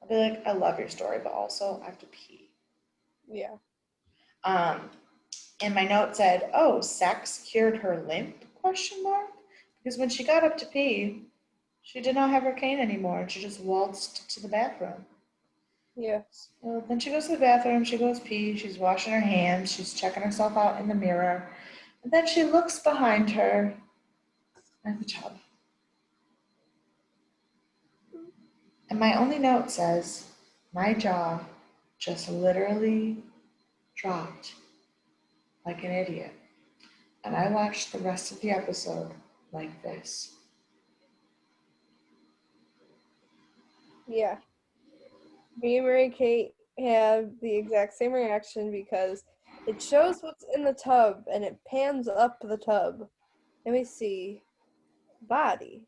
[SPEAKER 1] I'll be like, "I love your story, but also I have to pee."
[SPEAKER 2] Yeah.
[SPEAKER 1] Um, and my note said, "Oh, sex cured her limp?" Question mark. Because when she got up to pee, she did not have her cane anymore, and she just waltzed to the bathroom.
[SPEAKER 2] Yeah.
[SPEAKER 1] So then she goes to the bathroom, she goes pee, she's washing her hands, she's checking herself out in the mirror. And then she looks behind her at the tub. And my only note says, my jaw just literally dropped like an idiot. And I watched the rest of the episode like this.
[SPEAKER 2] Yeah. Me and Mary Kate have the exact same reaction because it shows what's in the tub and it pans up the tub and we see body.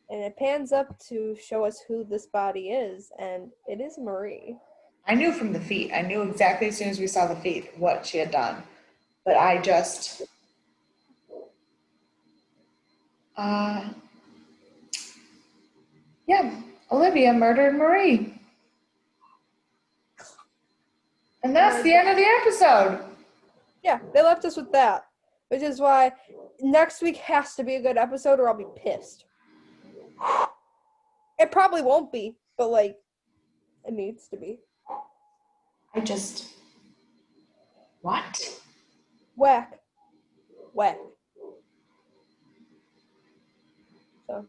[SPEAKER 2] And it pans up to show us who this body is, and it is Marie.
[SPEAKER 1] I knew from the feet. I knew exactly as soon as we saw the feet what she had done. But I just, uh, yeah, Olivia murdered Marie. And that's the end of the episode.
[SPEAKER 2] Yeah, they left us with that, which is why next week has to be a good episode or I'll be pissed. It probably won't be, but like, it needs to be.
[SPEAKER 1] I just, what?
[SPEAKER 2] Whack. Whack. So.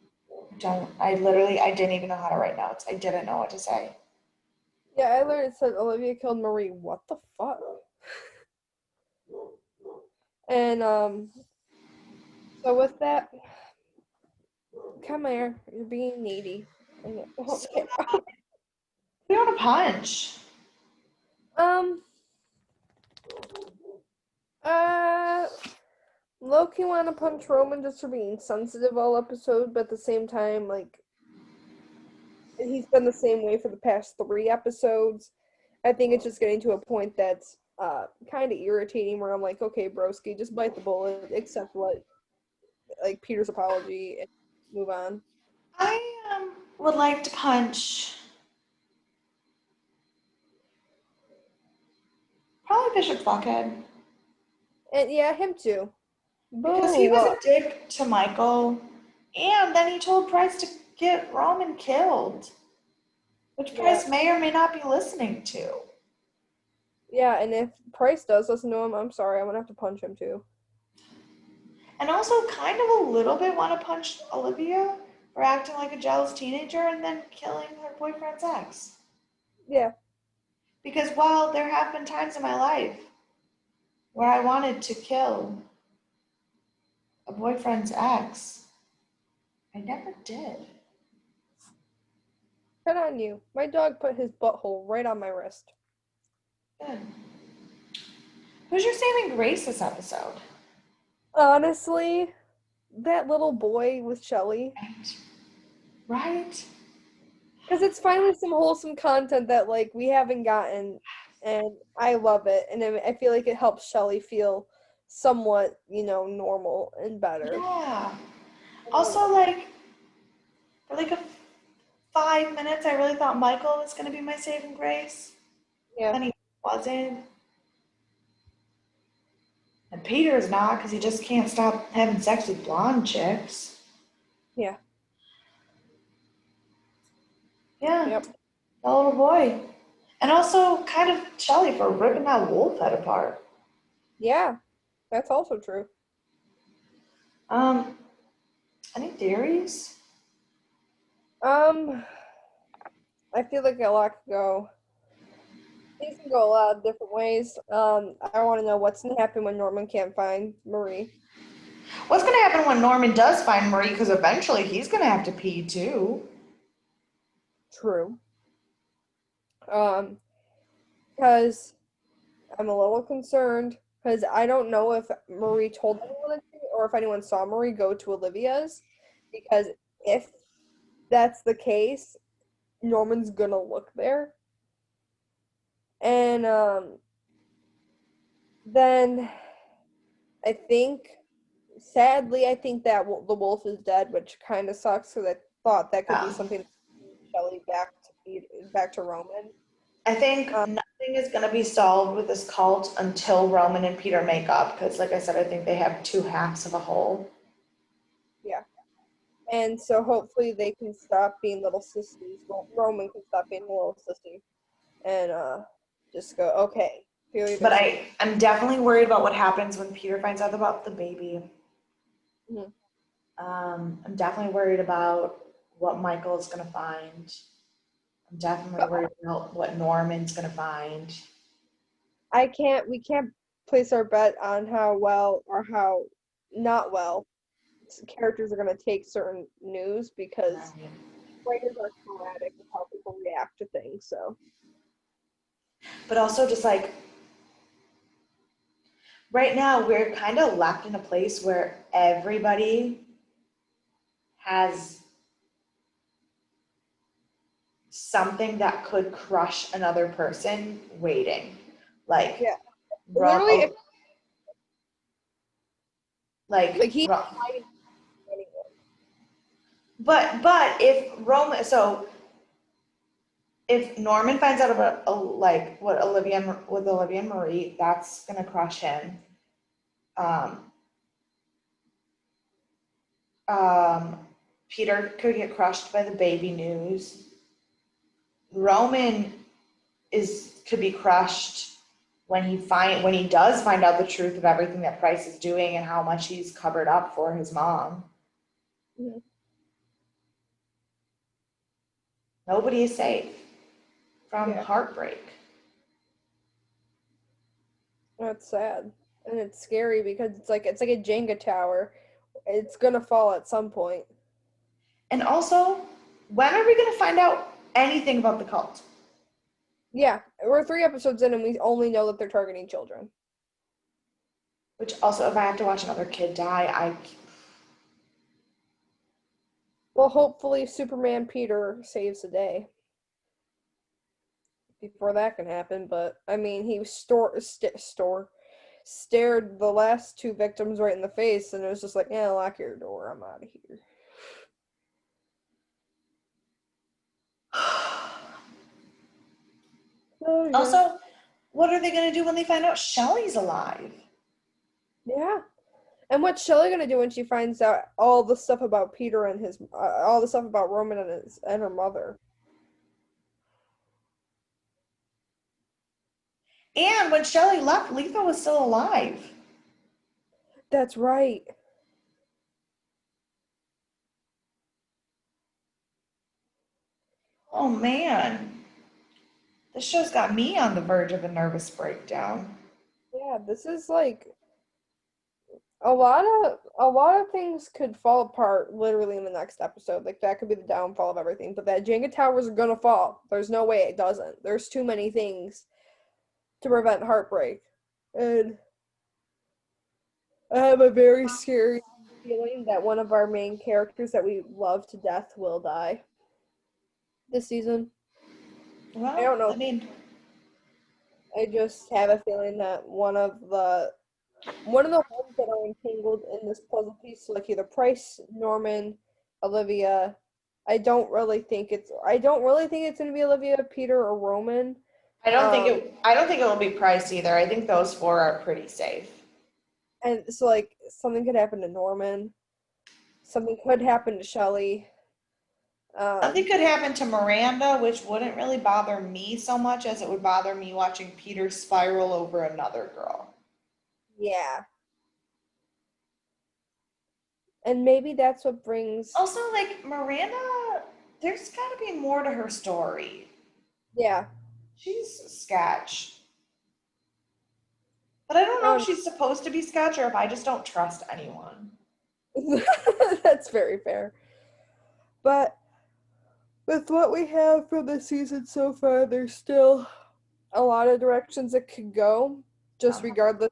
[SPEAKER 1] I didn't even know how to write notes. I didn't know what to say.
[SPEAKER 2] Yeah, I literally said Olivia killed Marie. What the fuck? And so with that, come here. You're being needy.
[SPEAKER 1] So, we want to punch.
[SPEAKER 2] Um. Loki want to punch Roman just for being sensitive all episode, but at the same time, like, he's been the same way for the past 3 episodes. I think it's just getting to a point that's kind of irritating where I'm like, okay, broski, just bite the bullet, accept what, like, Peter's apology, and move on.
[SPEAKER 1] I would like to punch probably Bishop Fuckhead.
[SPEAKER 2] And yeah, him too.
[SPEAKER 1] Because he
[SPEAKER 2] Boo!
[SPEAKER 1] was a dick to Michael, and then he told Price to get Roman killed, which
[SPEAKER 2] Yeah.
[SPEAKER 1] Price may or may not be listening to.
[SPEAKER 2] Yeah, and if Price does listen to him, I'm sorry, I'm gonna have to punch him too.
[SPEAKER 1] And also kind of a little bit want to punch Olivia for acting like a jealous teenager and then killing her boyfriend's ex.
[SPEAKER 2] Yeah.
[SPEAKER 1] Because while there have been times in my life where I wanted to kill a boyfriend's ex, I never did.
[SPEAKER 2] Good on you. My dog put his butthole right on my wrist.
[SPEAKER 1] Good. Who's your saving grace this episode?
[SPEAKER 2] Honestly, that little boy with Shelly.
[SPEAKER 1] Right. Right?
[SPEAKER 2] Because it's finally some wholesome content that, like, we haven't gotten, and I love it. And I feel like it helps Shelly feel somewhat, normal and better.
[SPEAKER 1] Yeah. Also, like, for like 5 minutes, I really thought Michael was going to be my saving grace.
[SPEAKER 2] Yeah.
[SPEAKER 1] Then he wasn't. And Peter's not because he just can't stop having sex with blonde chicks.
[SPEAKER 2] Yeah.
[SPEAKER 1] Yeah,
[SPEAKER 2] Yep.
[SPEAKER 1] that little boy. And also kind of Shelly for ripping that wolf head apart.
[SPEAKER 2] Yeah, that's also true.
[SPEAKER 1] Um, any theories?
[SPEAKER 2] Um, I feel like a lot could go. These can go a lot of different ways. I want to know what's gonna happen when Norman can't find Marie.
[SPEAKER 1] What's gonna happen when Norman does find Marie? Because eventually he's gonna have to pee too.
[SPEAKER 2] True. Um, because I'm a little concerned because I don't know if Marie told anyone or if anyone saw Marie go to Olivia's. Because if that's the case, Norman's gonna look there. And then I think, sadly, I think that the wolf is dead, which kind of sucks because I thought that could be
[SPEAKER 1] Yeah.
[SPEAKER 2] something to bring Shelley back to Roman.
[SPEAKER 1] I think
[SPEAKER 2] Um,
[SPEAKER 1] nothing is gonna be solved with this cult until Roman and Peter make up. Because, like I said, I think they have two halves of a whole.
[SPEAKER 2] yeah, and so hopefully they can stop being little sissies. Well, Roman can stop being a little sissy and just go, okay, period
[SPEAKER 1] But
[SPEAKER 2] or state.
[SPEAKER 1] I'm definitely worried about what happens when Peter finds out about the baby.
[SPEAKER 2] Mhm.
[SPEAKER 1] I'm definitely worried about what Michael's gonna find. I'm definitely
[SPEAKER 2] But
[SPEAKER 1] worried about what Norman's gonna find.
[SPEAKER 2] we can't place our bet on how well or how not well characters are going to take certain news because
[SPEAKER 1] Right.
[SPEAKER 2] writers are sporadic with how people react to things. So
[SPEAKER 1] But also just like right now we're kind of left in a place where everybody has something that could crush another person waiting. Like,
[SPEAKER 2] yeah, literally, if
[SPEAKER 1] Ro- like,
[SPEAKER 2] like he's
[SPEAKER 1] Ro-
[SPEAKER 2] hiding from anyone.
[SPEAKER 1] but if Roman, so if Norman finds out about like what with Olivia and Marie, that's gonna crush him. Um, um, Peter could get crushed by the baby news. Roman is could be crushed when he does find out the truth of everything that Price is doing and how much he's covered up for his mom.
[SPEAKER 2] Mhm.
[SPEAKER 1] Nobody is safe from
[SPEAKER 2] Yeah,
[SPEAKER 1] heartbreak.
[SPEAKER 2] that's sad and it's scary because it's like a Jenga tower. It's gonna fall at some point.
[SPEAKER 1] And also, when are we going to find out anything about the cult?
[SPEAKER 2] Yeah, we're 3 episodes in and we only know that they're targeting children.
[SPEAKER 1] Which also, if I have to watch another kid die, I
[SPEAKER 2] Well, hopefully Superman Peter saves the day before that can happen. But I mean, he stared the last two victims right in the face, and it was just like, yeah, lock your door. I'm out of here. Oh yeah,
[SPEAKER 1] also, what are they going to do when they find out Shelly's alive?
[SPEAKER 2] yeah. And what's Shelley gonna do when she finds out all the stuff about Peter and all the stuff about Roman and her mother?
[SPEAKER 1] And when Shelly left, Letha was still alive.
[SPEAKER 2] That's right.
[SPEAKER 1] Oh man, this show's got me on the verge of a nervous breakdown.
[SPEAKER 2] Yeah, this is like a lot of things could fall apart literally in the next episode. Like that could be the downfall of everything. But that Jenga tower is gonna fall. There's no way it doesn't. There's too many things to prevent heartbreak. And I have a very scary feeling that one of our main characters that we love to death will die this season. I
[SPEAKER 1] Well,
[SPEAKER 2] don't know.
[SPEAKER 1] I mean,
[SPEAKER 2] I just have a feeling that one of the ones that are entangled in this puzzle piece, like either Price, Norman, Olivia. I don't really think it's gonna be Olivia, Peter, or Roman.
[SPEAKER 1] I don't think it will be Price either. I think those four are pretty safe.
[SPEAKER 2] And so like something could happen to Norman. Something could happen to Shelley.
[SPEAKER 1] Something could happen to Miranda, which wouldn't really bother me so much as it would bother me watching Peter spiral over another girl.
[SPEAKER 2] Yeah. And maybe that's what brings,
[SPEAKER 1] Also, like Miranda, there's got to be more to her story.
[SPEAKER 2] yeah.
[SPEAKER 1] She's sketch. But I don't know if she's supposed to be sketch or if I just don't trust anyone.
[SPEAKER 2] That's very fair. But with what we have from the season so far, there's still a lot of directions it could go, just
[SPEAKER 1] Um,
[SPEAKER 2] regardless,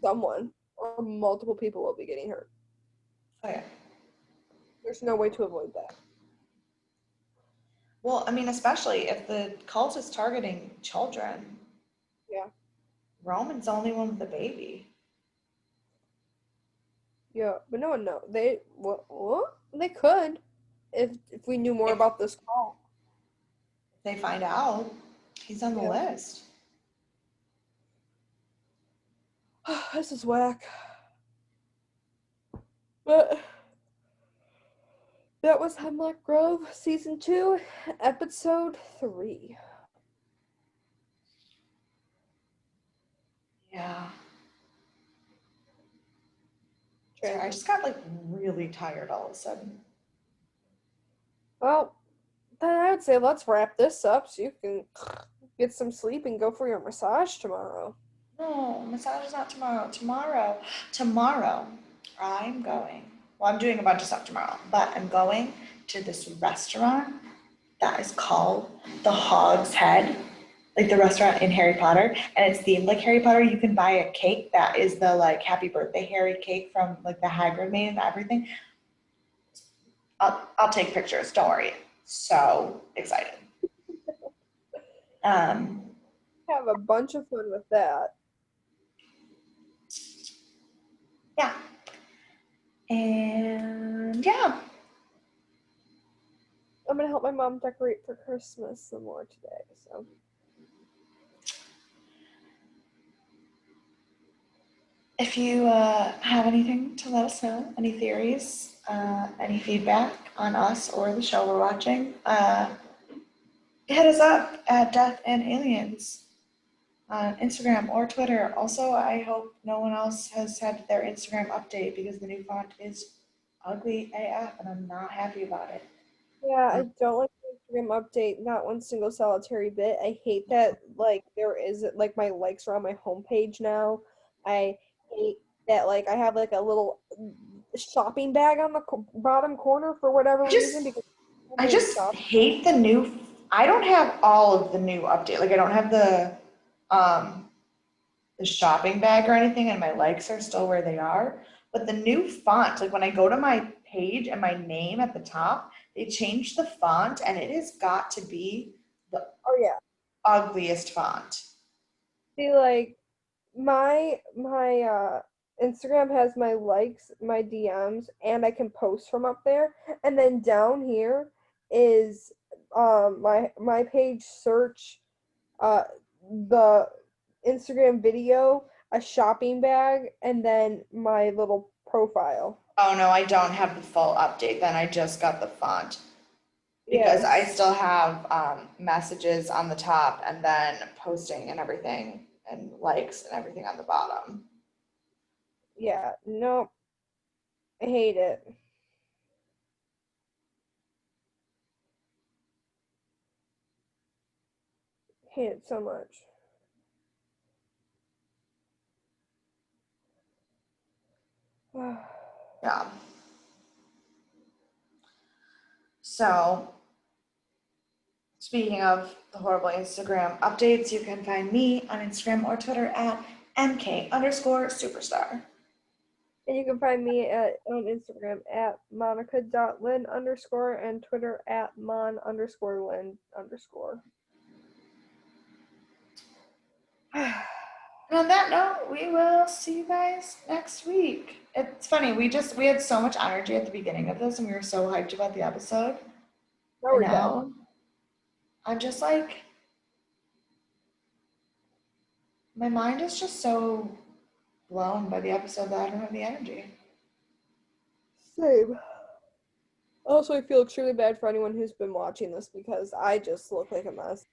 [SPEAKER 2] someone or multiple people will be getting hurt.
[SPEAKER 1] oh yeah.
[SPEAKER 2] There's no way to avoid that.
[SPEAKER 1] Well, I mean, especially if the cult is targeting children.
[SPEAKER 2] Yeah.
[SPEAKER 1] Roman's the only one with the baby.
[SPEAKER 2] Yeah, but no one knows. What? They could if we knew more
[SPEAKER 1] If
[SPEAKER 2] about this call.
[SPEAKER 1] they find out, he's on the
[SPEAKER 2] Yeah.
[SPEAKER 1] list.
[SPEAKER 2] This is whack. But that was Hemlock Grove, season 2, episode 3.
[SPEAKER 1] Yeah. Sorry, I
[SPEAKER 2] Transit.
[SPEAKER 1] just got like really tired all of a sudden.
[SPEAKER 2] Well, then I would say let's wrap this up so you can get some sleep and go for your massage tomorrow.
[SPEAKER 1] No, massage is not tomorrow. Tomorrow, I'm going. Well, I'm doing a bunch of stuff tomorrow, but I'm going to this restaurant that is called the Hog's Head, like the restaurant in Harry Potter, and it's themed like Harry Potter. You can buy a cake that is the like Happy Birthday Harry cake from like the Hagrid made and everything. I'll take pictures. Don't worry. So excited. Um,
[SPEAKER 2] Have a bunch of fun with that.
[SPEAKER 1] yeah, and yeah.
[SPEAKER 2] I'm gonna help my mom decorate for Christmas some more today. So
[SPEAKER 1] If you have anything to let us know, any theories, any feedback on us or the show we're watching, hit us up at Death and Aliens on Instagram or Twitter. Also, I hope no one else has had their Instagram update because the new font is ugly AF and I'm not happy about it.
[SPEAKER 2] yeah, I don't like the Instagram update, not one single solitary bit. I hate that like there is like my likes are on my homepage now. I hate that like I have like a little shopping bag on the bottom corner for whatever
[SPEAKER 1] I
[SPEAKER 2] reason
[SPEAKER 1] just
[SPEAKER 2] because I'm
[SPEAKER 1] I
[SPEAKER 2] doing
[SPEAKER 1] just
[SPEAKER 2] shop.
[SPEAKER 1] hate the new. I don't have all of the new update. Like I don't have um the shopping bag or anything, and my likes are still where they are. But the new font, like when I go to my page and my name at the top, they changed the font, and it has got to be the
[SPEAKER 2] Oh yeah.
[SPEAKER 1] ugliest font.
[SPEAKER 2] See like my Instagram has my likes, my DMs, and I can post from up there. And then down here is my page search, uh the Instagram video, a shopping bag, and then my little profile.
[SPEAKER 1] Oh no, I don't have the full update. Then I just got the font because I
[SPEAKER 2] Yes.
[SPEAKER 1] still have messages on the top and then posting and everything and likes and everything on the bottom.
[SPEAKER 2] Yeah. Nope. I hate it. Hate it so much.
[SPEAKER 1] Yeah. So speaking of the horrible Instagram updates, you can find me on Instagram or Twitter at MK_superstar.
[SPEAKER 2] And you can find me on Instagram at monica.lynn underscore and Twitter at mon underscore lynn underscore.
[SPEAKER 1] And on that note, we will see you guys next week. It's funny, we had so much energy at the beginning of this and we were so hyped about the episode.
[SPEAKER 2] Now
[SPEAKER 1] And
[SPEAKER 2] we're dead.
[SPEAKER 1] now I'm just like, my mind is just so blown by the episode that I don't have the energy.
[SPEAKER 2] Same. Also, I feel extremely bad for anyone who's been watching this because I just look like a mess.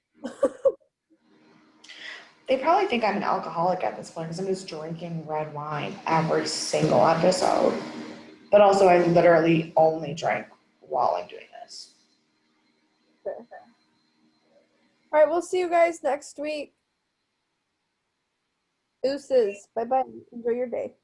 [SPEAKER 1] They probably think I'm an alcoholic at this point because I'm just drinking red wine every single episode. But also, I literally only drink while I'm doing this.
[SPEAKER 2] Okay. All right, we'll see you guys next week. Deuces. Bye bye. Enjoy your day.